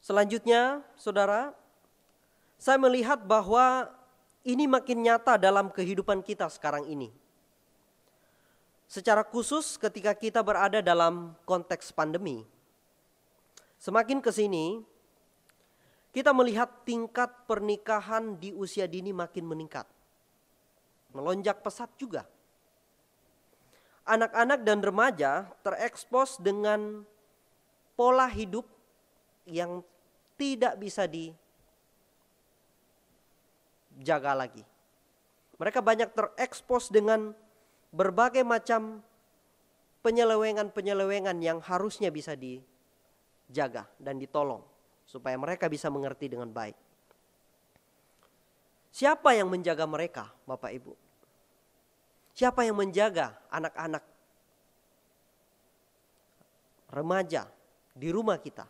Selanjutnya, saudara, saya melihat bahwa ini makin nyata dalam kehidupan kita sekarang ini. Secara khusus ketika kita berada dalam konteks pandemi. Semakin ke sini, kita melihat tingkat pernikahan di usia dini makin meningkat. Melonjak pesat juga. Anak-anak dan remaja terekspos dengan pola hidup yang tidak bisa dijaga lagi. Mereka banyak terekspos dengan berbagai macam penyelewengan-penyelewengan yang harusnya bisa dijaga dan ditolong supaya mereka bisa mengerti dengan baik. Siapa yang menjaga mereka, Bapak Ibu? Siapa yang menjaga anak-anak remaja di rumah kita?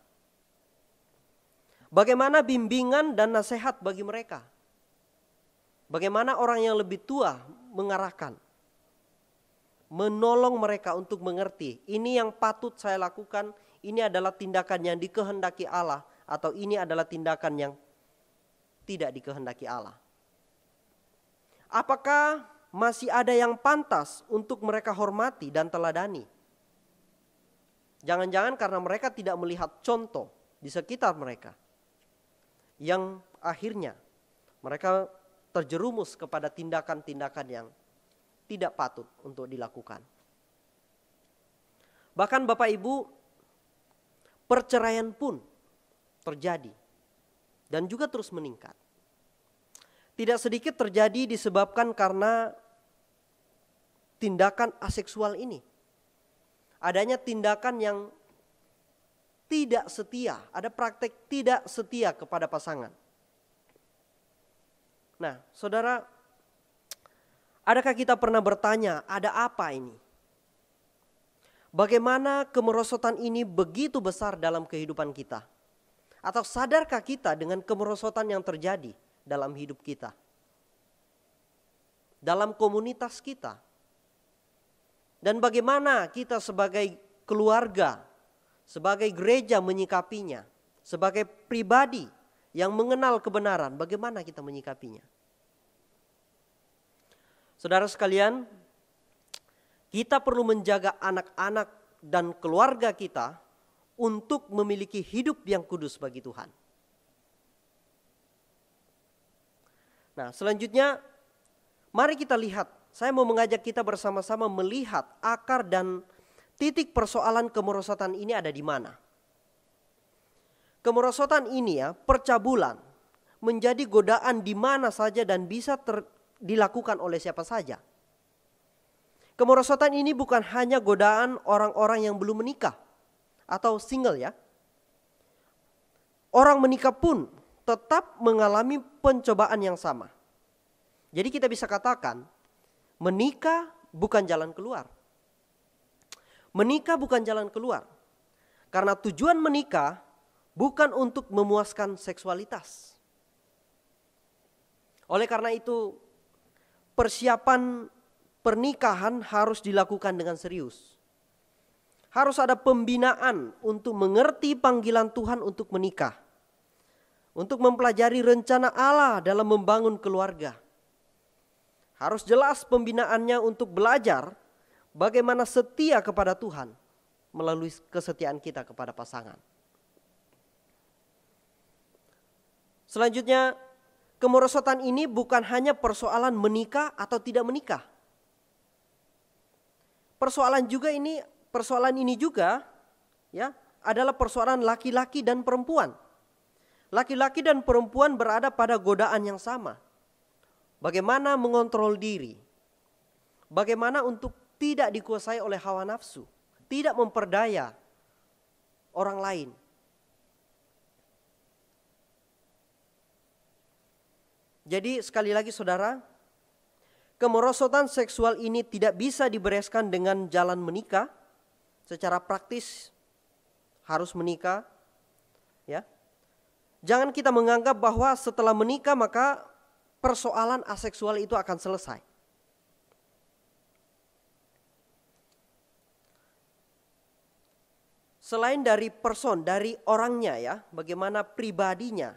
Bagaimana bimbingan dan nasihat bagi mereka? Bagaimana orang yang lebih tua mengarahkan, menolong mereka untuk mengerti, ini yang patut saya lakukan, ini adalah tindakan yang dikehendaki Allah, atau ini adalah tindakan yang tidak dikehendaki Allah. Apakah masih ada yang pantas untuk mereka hormati dan teladani? Jangan-jangan karena mereka tidak melihat contoh di sekitar mereka, yang akhirnya mereka terjerumus kepada tindakan-tindakan yang tidak patut untuk dilakukan. Bahkan Bapak Ibu, perceraian pun terjadi dan juga terus meningkat. Tidak sedikit terjadi disebabkan karena tindakan aseksual ini. Adanya tindakan yang tidak setia, ada praktek tidak setia kepada pasangan. Nah, saudara, adakah kita pernah bertanya, ada apa ini? Bagaimana kemerosotan ini begitu besar dalam kehidupan kita? Atau sadarkah kita dengan kemerosotan yang terjadi dalam hidup kita? Dalam komunitas kita? Dan bagaimana kita sebagai keluarga, sebagai gereja menyikapinya, sebagai pribadi yang mengenal kebenaran, bagaimana kita menyikapinya? Saudara sekalian, kita perlu menjaga anak-anak dan keluarga kita untuk memiliki hidup yang kudus bagi Tuhan. Nah, selanjutnya mari kita lihat, saya mau mengajak kita bersama-sama melihat akar dan titik persoalan kemerosotan ini ada di mana. Kemerosotan ini percabulan menjadi godaan di mana saja dan bisa dilakukan oleh siapa saja. Kemerosotan ini bukan hanya godaan orang-orang yang belum menikah atau single ya. Orang menikah pun tetap mengalami pencobaan yang sama. Jadi kita bisa katakan menikah bukan jalan keluar. Menikah bukan jalan keluar. Karena tujuan menikah bukan untuk memuaskan seksualitas. Oleh karena itu, persiapan pernikahan harus dilakukan dengan serius. Harus ada pembinaan untuk mengerti panggilan Tuhan untuk menikah. Untuk mempelajari rencana Allah dalam membangun keluarga. Harus jelas pembinaannya untuk belajar bagaimana setia kepada Tuhan melalui kesetiaan kita kepada pasangan. Selanjutnya, kemerosotan ini bukan hanya persoalan menikah atau tidak menikah. Persoalan ini juga ya adalah persoalan laki-laki dan perempuan. Laki-laki dan perempuan berada pada godaan yang sama. Bagaimana mengontrol diri? Bagaimana untuk tidak dikuasai oleh hawa nafsu, tidak memperdaya orang lain. Jadi sekali lagi saudara, kemerosotan seksual ini tidak bisa dibereskan dengan jalan menikah. Secara praktis harus menikah, ya. Jangan kita menganggap bahwa setelah menikah maka persoalan aseksual itu akan selesai. Selain dari dari orangnya ya, bagaimana pribadinya.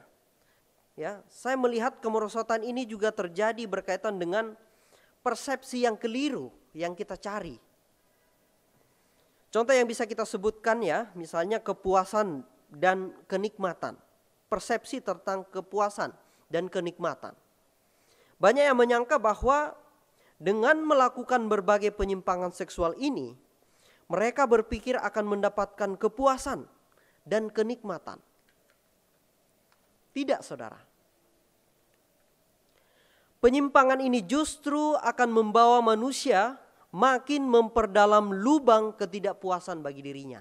Ya, saya melihat kemerosotan ini juga terjadi berkaitan dengan persepsi yang keliru yang kita cari. Contoh yang bisa kita sebutkan ya, misalnya kepuasan dan kenikmatan. Persepsi tentang kepuasan dan kenikmatan. Banyak yang menyangka bahwa dengan melakukan berbagai penyimpangan seksual ini, mereka berpikir akan mendapatkan kepuasan dan kenikmatan. Tidak, saudara. penyimpangan ini justru akan membawa manusia makin memperdalam lubang ketidakpuasan bagi dirinya.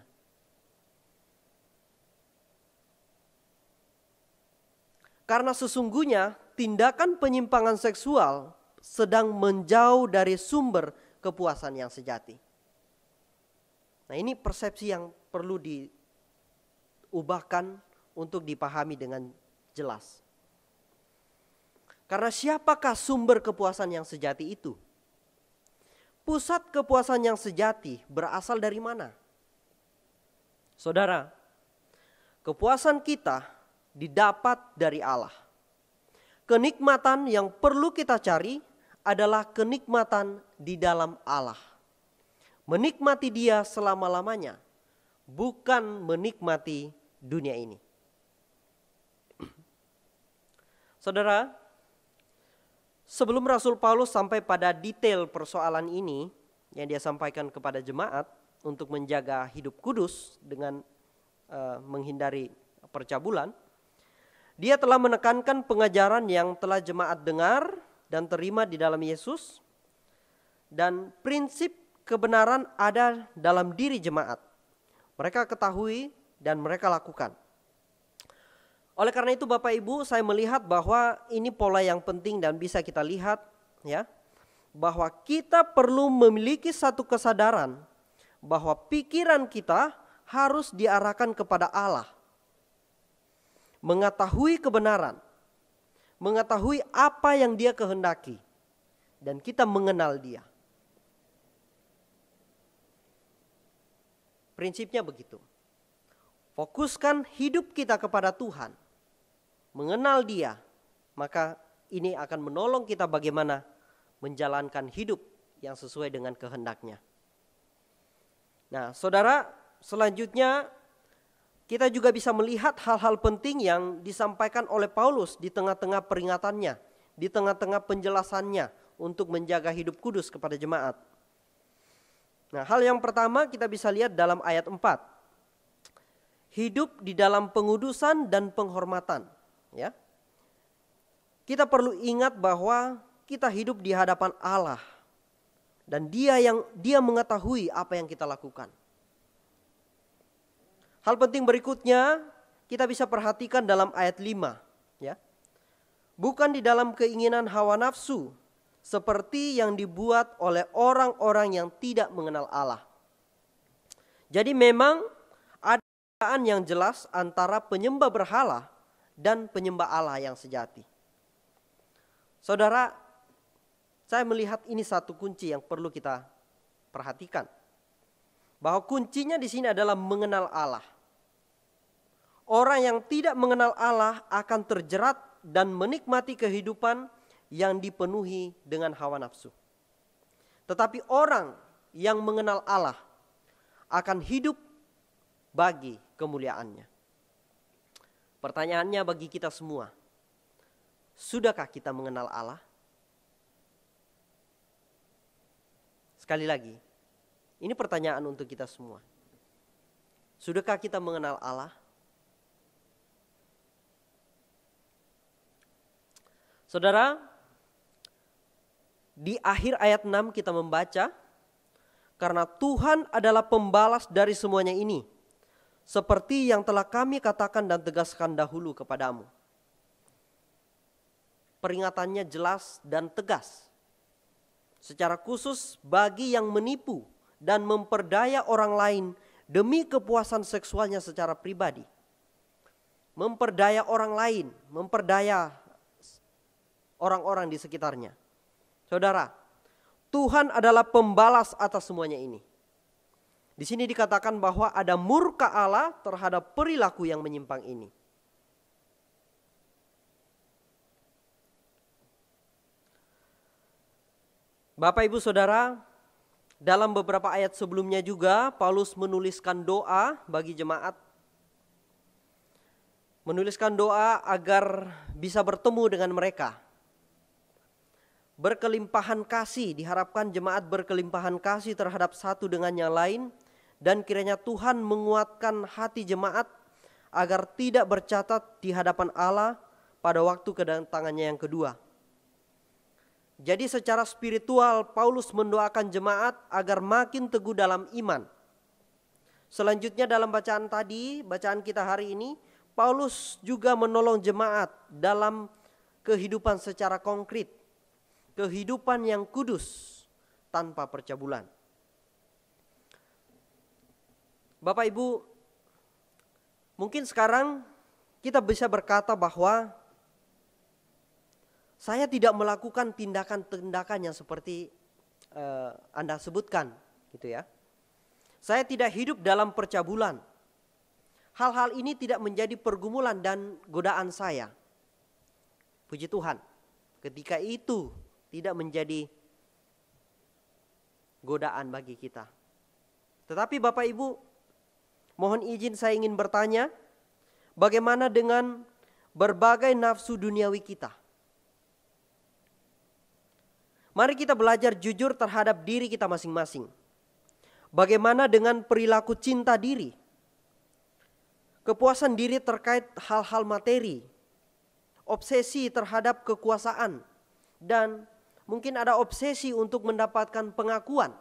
Karena sesungguhnya tindakan penyimpangan seksual sedang menjauh dari sumber kepuasan yang sejati. Nah, ini persepsi yang perlu diubahkan untuk dipahami dengan jelas. Karena siapakah sumber kepuasan yang sejati itu? Pusat kepuasan yang sejati berasal dari mana? Saudara, kepuasan kita didapat dari Allah. Kenikmatan yang perlu kita cari adalah kenikmatan di dalam Allah. Menikmati Dia selama-lamanya, bukan menikmati dunia ini. Saudara, sebelum Rasul Paulus sampai pada detail persoalan ini yang dia sampaikan kepada jemaat untuk menjaga hidup kudus dengan menghindari percabulan, dia telah menekankan pengajaran yang telah jemaat dengar dan terima di dalam Yesus, dan prinsip kebenaran ada dalam diri jemaat. Mereka ketahui dan mereka lakukan. Oleh karena itu Bapak Ibu, saya melihat bahwa ini pola yang penting dan bisa kita lihat ya, bahwa kita perlu memiliki satu kesadaran bahwa pikiran kita harus diarahkan kepada Allah. Mengetahui kebenaran, mengetahui apa yang Dia kehendaki, dan kita mengenal Dia. Prinsipnya begitu. Fokuskan hidup kita kepada Tuhan, mengenal Dia, maka ini akan menolong kita bagaimana menjalankan hidup yang sesuai dengan kehendak-Nya. Nah, saudara, selanjutnya kita juga bisa melihat hal-hal penting yang disampaikan oleh Paulus di tengah-tengah peringatannya, di tengah-tengah penjelasannya untuk menjaga hidup kudus kepada jemaat. Nah, hal yang pertama kita bisa lihat dalam ayat 4. Hidup di dalam pengudusan dan penghormatan. Ya. Kita perlu ingat bahwa kita hidup di hadapan Allah dan Dia mengetahui apa yang kita lakukan. Hal penting berikutnya kita bisa perhatikan dalam ayat 5. Ya. Bukan di dalam keinginan hawa nafsu seperti yang dibuat oleh orang-orang yang tidak mengenal Allah. Jadi memang ada perbedaan yang jelas antara penyembah berhala dan penyembah Allah yang sejati. Saudara, saya melihat ini satu kunci yang perlu kita perhatikan. Bahwa kuncinya di sini adalah mengenal Allah. Orang yang tidak mengenal Allah akan terjerat dan menikmati kehidupan yang dipenuhi dengan hawa nafsu. Tetapi orang yang mengenal Allah akan hidup bagi kemuliaannya. Pertanyaannya bagi kita semua, sudahkah kita mengenal Allah? Sekali lagi, ini pertanyaan untuk kita semua. Sudahkah kita mengenal Allah? Saudara, di akhir ayat 6 kita membaca, karena Tuhan adalah pembalas dari semuanya ini, seperti yang telah kami katakan dan tegaskan dahulu kepadamu. Peringatannya jelas dan tegas. Secara khusus bagi yang menipu dan memperdaya orang lain demi kepuasan seksualnya secara pribadi. Memperdaya orang lain, memperdaya orang-orang di sekitarnya. Saudara, Tuhan adalah pembalas atas semuanya ini. Di sini dikatakan bahwa ada murka Allah terhadap perilaku yang menyimpang ini. Bapak Ibu Saudara, dalam beberapa ayat sebelumnya juga Paulus menuliskan doa bagi jemaat. Menuliskan doa agar bisa bertemu dengan mereka. Berkelimpahan kasih, diharapkan jemaat berkelimpahan kasih terhadap satu dengan yang lain. Dan kiranya Tuhan menguatkan hati jemaat agar tidak bercatat di hadapan Allah pada waktu kedatangannya yang kedua. Jadi secara spiritual Paulus mendoakan jemaat agar makin teguh dalam iman. Selanjutnya dalam bacaan kita hari ini, Paulus juga menolong jemaat dalam kehidupan secara konkret. Kehidupan yang kudus tanpa percabulan. Bapak Ibu, mungkin sekarang kita bisa berkata bahwa saya tidak melakukan tindakan-tindakan yang seperti Anda sebutkan, gitu ya. Saya tidak hidup dalam percabulan. Hal-hal ini tidak menjadi pergumulan dan godaan saya. Puji Tuhan, ketika itu tidak menjadi godaan bagi kita. Tetapi Bapak Ibu, mohon izin saya ingin bertanya, bagaimana dengan berbagai nafsu duniawi kita? Mari kita belajar jujur terhadap diri kita masing-masing. Bagaimana dengan perilaku cinta diri? Kepuasan diri terkait hal-hal materi, obsesi terhadap kekuasaan, dan mungkin ada obsesi untuk mendapatkan pengakuan.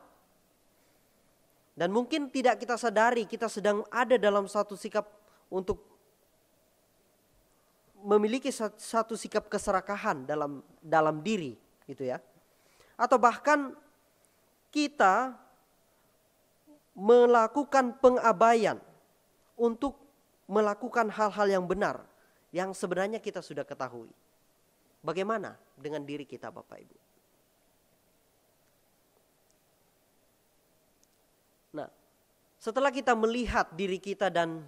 Dan mungkin tidak kita sadari kita sedang ada dalam satu sikap untuk memiliki satu sikap keserakahan dalam diri, gitu ya. Atau bahkan kita melakukan pengabaian untuk melakukan hal-hal yang benar yang sebenarnya kita sudah ketahui. Bagaimana dengan diri kita, Bapak Ibu? Nah, setelah kita melihat diri kita dan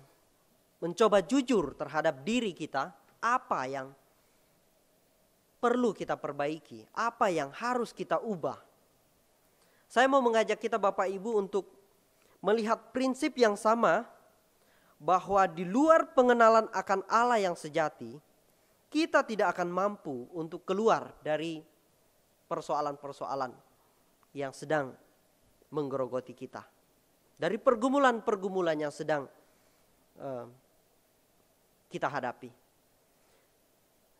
mencoba jujur terhadap diri kita, apa yang perlu kita perbaiki, apa yang harus kita ubah. Saya mau mengajak kita Bapak Ibu untuk melihat prinsip yang sama, bahwa di luar pengenalan akan Allah yang sejati, kita tidak akan mampu untuk keluar dari persoalan-persoalan yang sedang menggerogoti kita. Dari pergumulan-pergumulan yang sedang kita hadapi.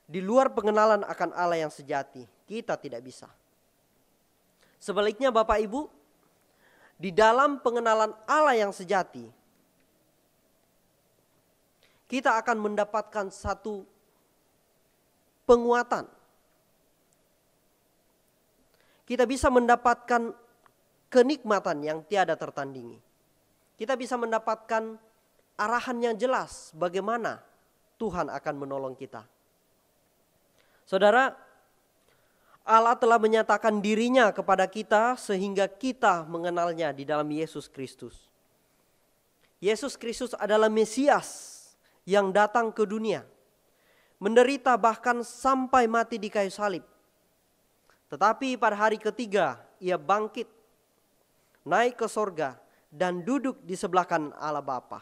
Di luar pengenalan akan Allah yang sejati, kita tidak bisa. Sebaliknya Bapak Ibu, di dalam pengenalan Allah yang sejati, kita akan mendapatkan satu penguatan. Kita bisa mendapatkan kenikmatan yang tiada tertandingi. Kita bisa mendapatkan arahan yang jelas bagaimana Tuhan akan menolong kita. Saudara, Allah telah menyatakan dirinya kepada kita sehingga kita mengenalnya di dalam Yesus Kristus. Yesus Kristus adalah Mesias yang datang ke dunia, menderita bahkan sampai mati di kayu salib. Tetapi pada hari ketiga ia bangkit, naik ke sorga dan duduk di sebelah kanan Allah Bapa.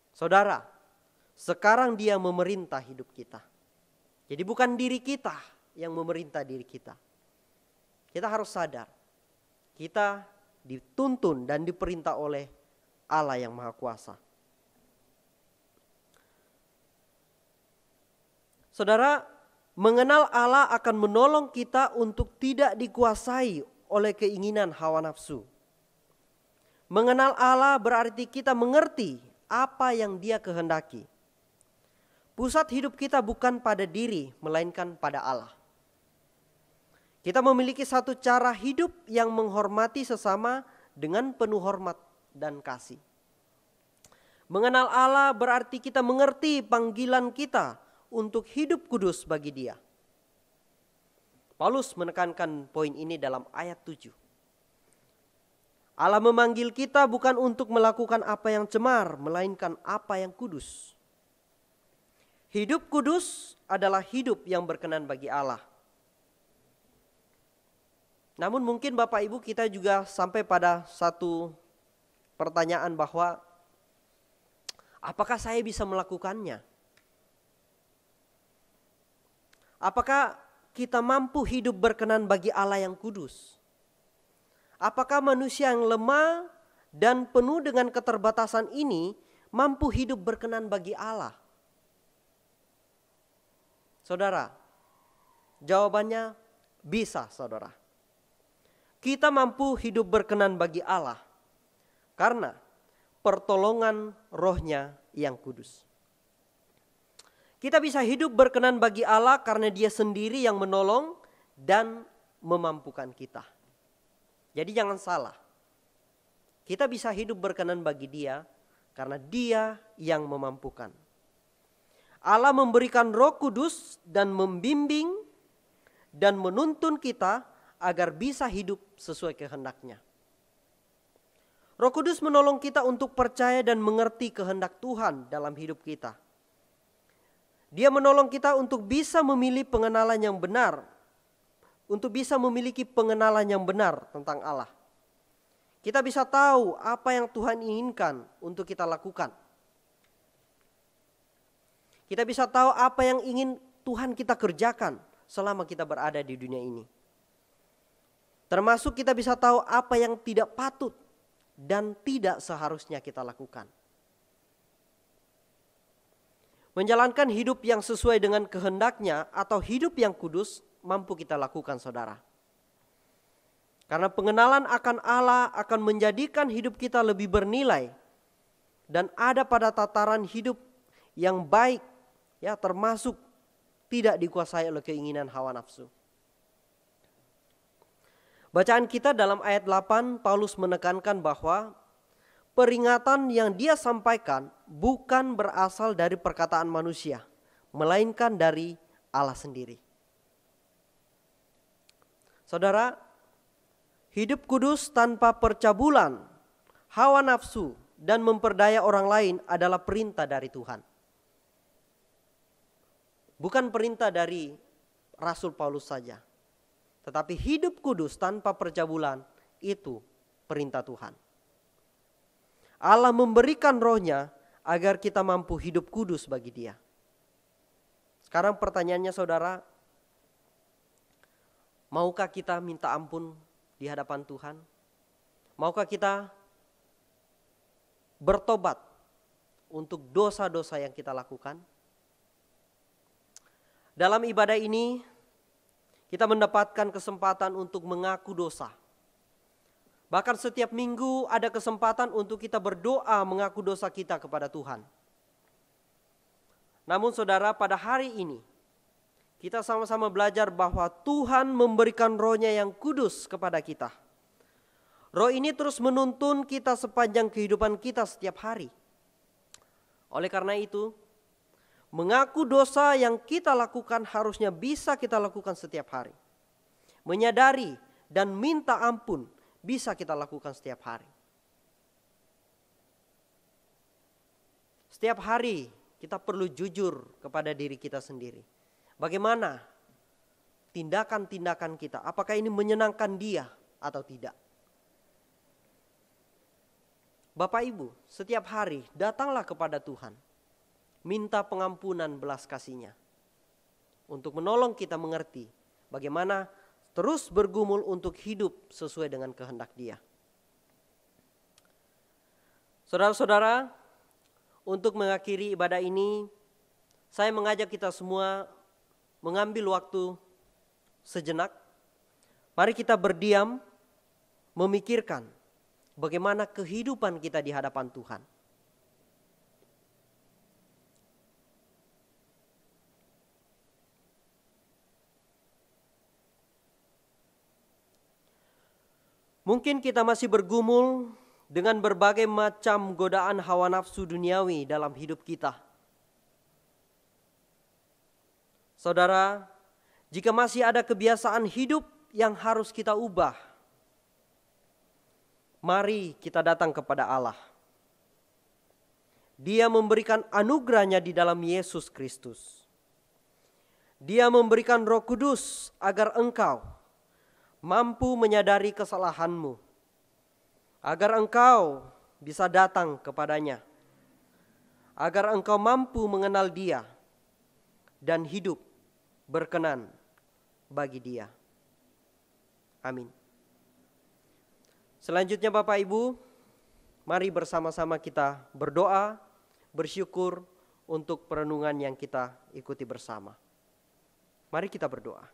Saudara, sekarang dia memerintah hidup kita. Jadi bukan diri kita yang memerintah diri kita. Kita harus sadar, kita dituntun dan diperintah oleh Allah yang Maha Kuasa. Saudara, mengenal Allah akan menolong kita untuk tidak dikuasai oleh keinginan hawa nafsu. Mengenal Allah berarti kita mengerti apa yang Dia kehendaki. Pusat hidup kita bukan pada diri, melainkan pada Allah. Kita memiliki satu cara hidup yang menghormati sesama dengan penuh hormat dan kasih. Mengenal Allah berarti kita mengerti panggilan kita untuk hidup kudus bagi Dia. Paulus menekankan poin ini dalam ayat 7. Allah memanggil kita bukan untuk melakukan apa yang cemar, melainkan apa yang kudus. Hidup kudus adalah hidup yang berkenan bagi Allah. Namun mungkin Bapak Ibu kita juga sampai pada satu pertanyaan bahwa apakah saya bisa melakukannya? Apakah kita mampu hidup berkenan bagi Allah yang kudus? Apakah manusia yang lemah dan penuh dengan keterbatasan ini mampu hidup berkenan bagi Allah? Saudara, jawabannya Bisa, saudara. Kita mampu hidup berkenan bagi Allah karena pertolongan Roh-Nya yang kudus. Kita bisa hidup berkenan bagi Allah karena Dia sendiri yang menolong dan memampukan kita. Jadi jangan salah. Kita bisa hidup berkenan bagi Dia karena Dia yang memampukan. Allah memberikan Roh Kudus dan membimbing dan menuntun kita agar bisa hidup sesuai kehendak-Nya. Roh Kudus menolong kita untuk percaya dan mengerti kehendak Tuhan dalam hidup kita. Dia menolong kita untuk bisa memilih pengenalan yang benar, untuk bisa memiliki pengenalan yang benar tentang Allah. Kita bisa tahu apa yang Tuhan inginkan untuk kita lakukan. Kita bisa tahu apa yang ingin Tuhan kita kerjakan selama kita berada di dunia ini. Termasuk kita bisa tahu apa yang tidak patut dan tidak seharusnya kita lakukan. Menjalankan hidup yang sesuai dengan kehendak-Nya atau hidup yang kudus mampu kita lakukan, saudara. Karena pengenalan akan Allah akan menjadikan hidup kita lebih bernilai dan ada pada tataran hidup yang baik, ya, termasuk tidak dikuasai oleh keinginan hawa nafsu. Bacaan kita dalam ayat 8, Paulus menekankan bahwa peringatan yang dia sampaikan bukan berasal dari perkataan manusia, melainkan dari Allah sendiri. Saudara, hidup kudus tanpa percabulan, hawa nafsu, dan memperdaya orang lain adalah perintah dari Tuhan. Bukan perintah dari Rasul Paulus saja. Tetapi hidup kudus tanpa percabulan itu perintah Tuhan. Allah memberikan Roh-Nya agar kita mampu hidup kudus bagi Dia. Sekarang pertanyaannya, saudara, maukah kita minta ampun di hadapan Tuhan? Maukah kita bertobat untuk dosa-dosa yang kita lakukan? Dalam ibadah ini kita mendapatkan kesempatan untuk mengaku dosa. Bahkan setiap minggu ada kesempatan untuk kita berdoa mengaku dosa kita kepada Tuhan. Namun saudara, pada hari ini kita sama-sama belajar bahwa Tuhan memberikan Roh-Nya yang kudus kepada kita. Roh ini terus menuntun kita sepanjang kehidupan kita setiap hari. Oleh karena itu, mengaku dosa yang kita lakukan harusnya bisa kita lakukan setiap hari. Menyadari dan minta ampun bisa kita lakukan setiap hari. Setiap hari kita perlu jujur kepada diri kita sendiri. Bagaimana tindakan-tindakan kita? Apakah ini menyenangkan Dia atau tidak? Bapak Ibu, setiap hari datanglah kepada Tuhan. Minta pengampunan belas kasih-Nya untuk menolong kita mengerti bagaimana terus bergumul untuk hidup sesuai dengan kehendak Dia. Saudara-saudara, untuk mengakhiri ibadah ini, saya mengajak kita semua mengambil waktu sejenak. Mari kita berdiam, memikirkan bagaimana kehidupan kita di hadapan Tuhan. Mungkin kita masih bergumul dengan berbagai macam godaan hawa nafsu duniawi dalam hidup kita. Saudara, jika masih ada kebiasaan hidup yang harus kita ubah, mari kita datang kepada Allah. Dia memberikan anugerah-Nya di dalam Yesus Kristus. Dia memberikan Roh Kudus agar engkau mampu menyadari kesalahanmu, agar engkau bisa datang kepadanya, agar engkau mampu mengenal Dia dan hidup berkenan bagi Dia. Amin. Selanjutnya Bapak Ibu, mari bersama-sama kita berdoa, bersyukur untuk perenungan yang kita ikuti bersama. Mari kita berdoa.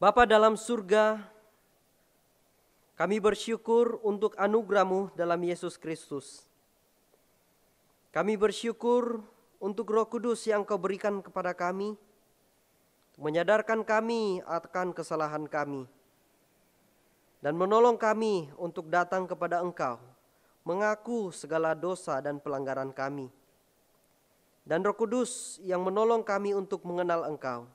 Bapa dalam surga, kami bersyukur untuk anugerah-Mu dalam Yesus Kristus. Kami bersyukur untuk Roh Kudus yang Kau berikan kepada kami, menyadarkan kami akan kesalahan kami, dan menolong kami untuk datang kepada Engkau, mengaku segala dosa dan pelanggaran kami. Dan Roh Kudus yang menolong kami untuk mengenal Engkau,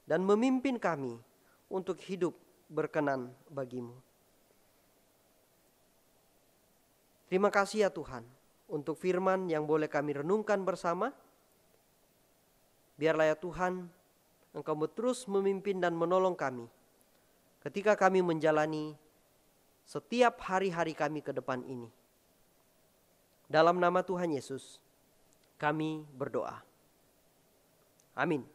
dan memimpin kami untuk hidup berkenan bagi-Mu. Terima kasih ya Tuhan, untuk firman yang boleh kami renungkan bersama. Biarlah ya Tuhan, Engkau terus memimpin dan menolong kami ketika kami menjalani setiap hari-hari kami ke depan ini. Dalam nama Tuhan Yesus, kami berdoa. Amin.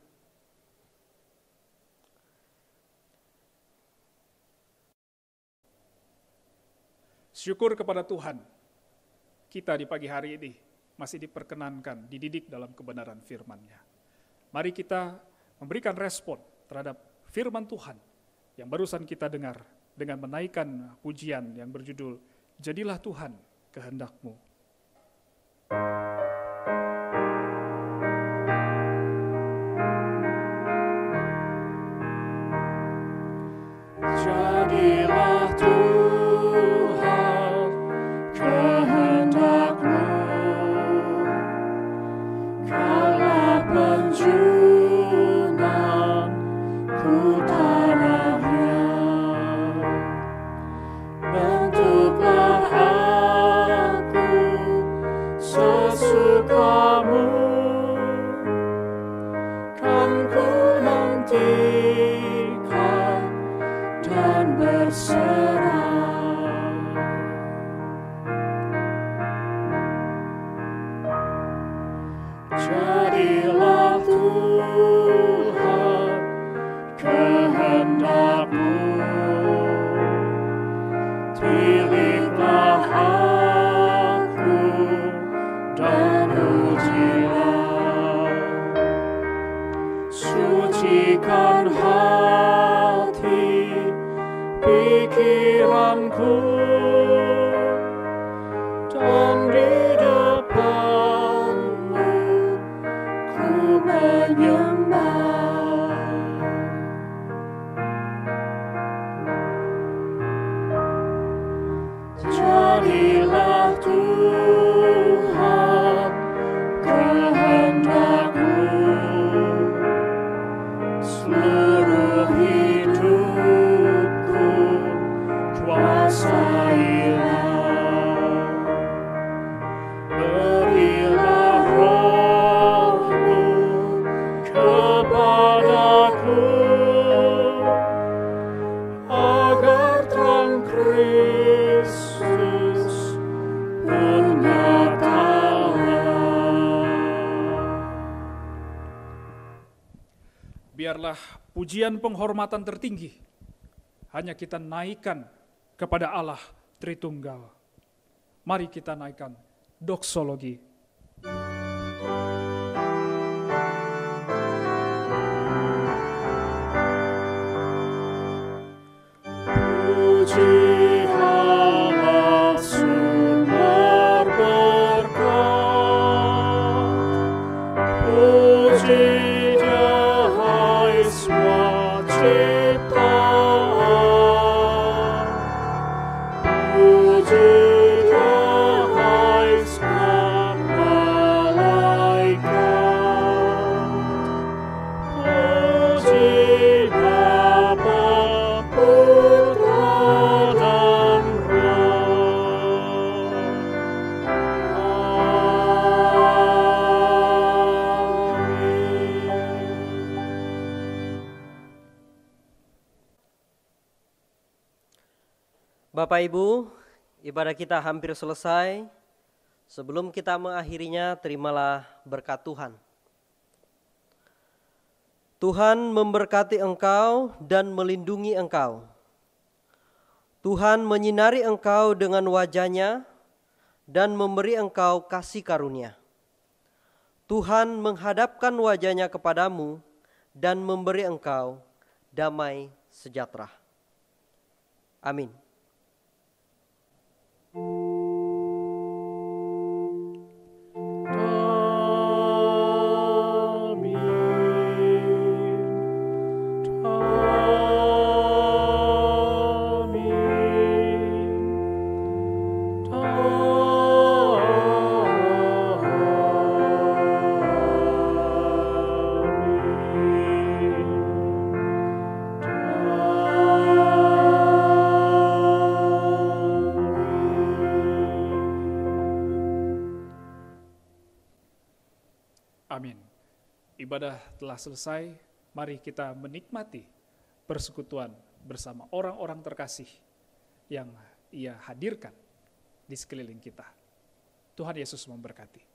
Syukur kepada Tuhan, kita di pagi hari ini masih diperkenankan, dididik dalam kebenaran firman-Nya. Mari kita memberikan respon terhadap firman Tuhan yang barusan kita dengar dengan menaikkan pujian yang berjudul Jadilah Tuhan Kehendak-Mu. Jadilah Tuhan kehendak-Mu, Kaulah penjunanku tanahnya. Bentuklah aku sesuka-Mu, kan ku nantikan dan berserah. Jadilah Tuhan kehendak-Mu, pilihlah aku dan ujilah. Sucikan hati pikiranku, dan di depan-Mu ku menyembah. Jadilah Tuhan kehendak-Mu, seluruh hidupku kuasailah. Berilah Roh-Mu kepadaku, agar terang Kristus pun nyatalah. Biarlah pujian penghormatan tertinggi hanya kita naikkan kepada Allah Tritunggal. Mari kita naikkan doksologi. Puji Allah sumber berkat, puji Dia hai swaciptaan, puji Dia hai malaikat, puji Bapa, Putra dan Roh. Bapak Ibu, ibadah kita hampir selesai. Sebelum kita mengakhirinya, terimalah berkat Tuhan. Tuhan memberkati engkau dan melindungi engkau. Tuhan menyinari engkau dengan wajah-Nya dan memberi engkau kasih karunia. Tuhan menghadapkan wajah-Nya kepadamu dan memberi engkau damai sejahtera. Amin. Amin. Ibadah telah selesai, mari kita menikmati persekutuan bersama orang-orang terkasih yang Ia hadirkan di sekeliling kita. Tuhan Yesus memberkati.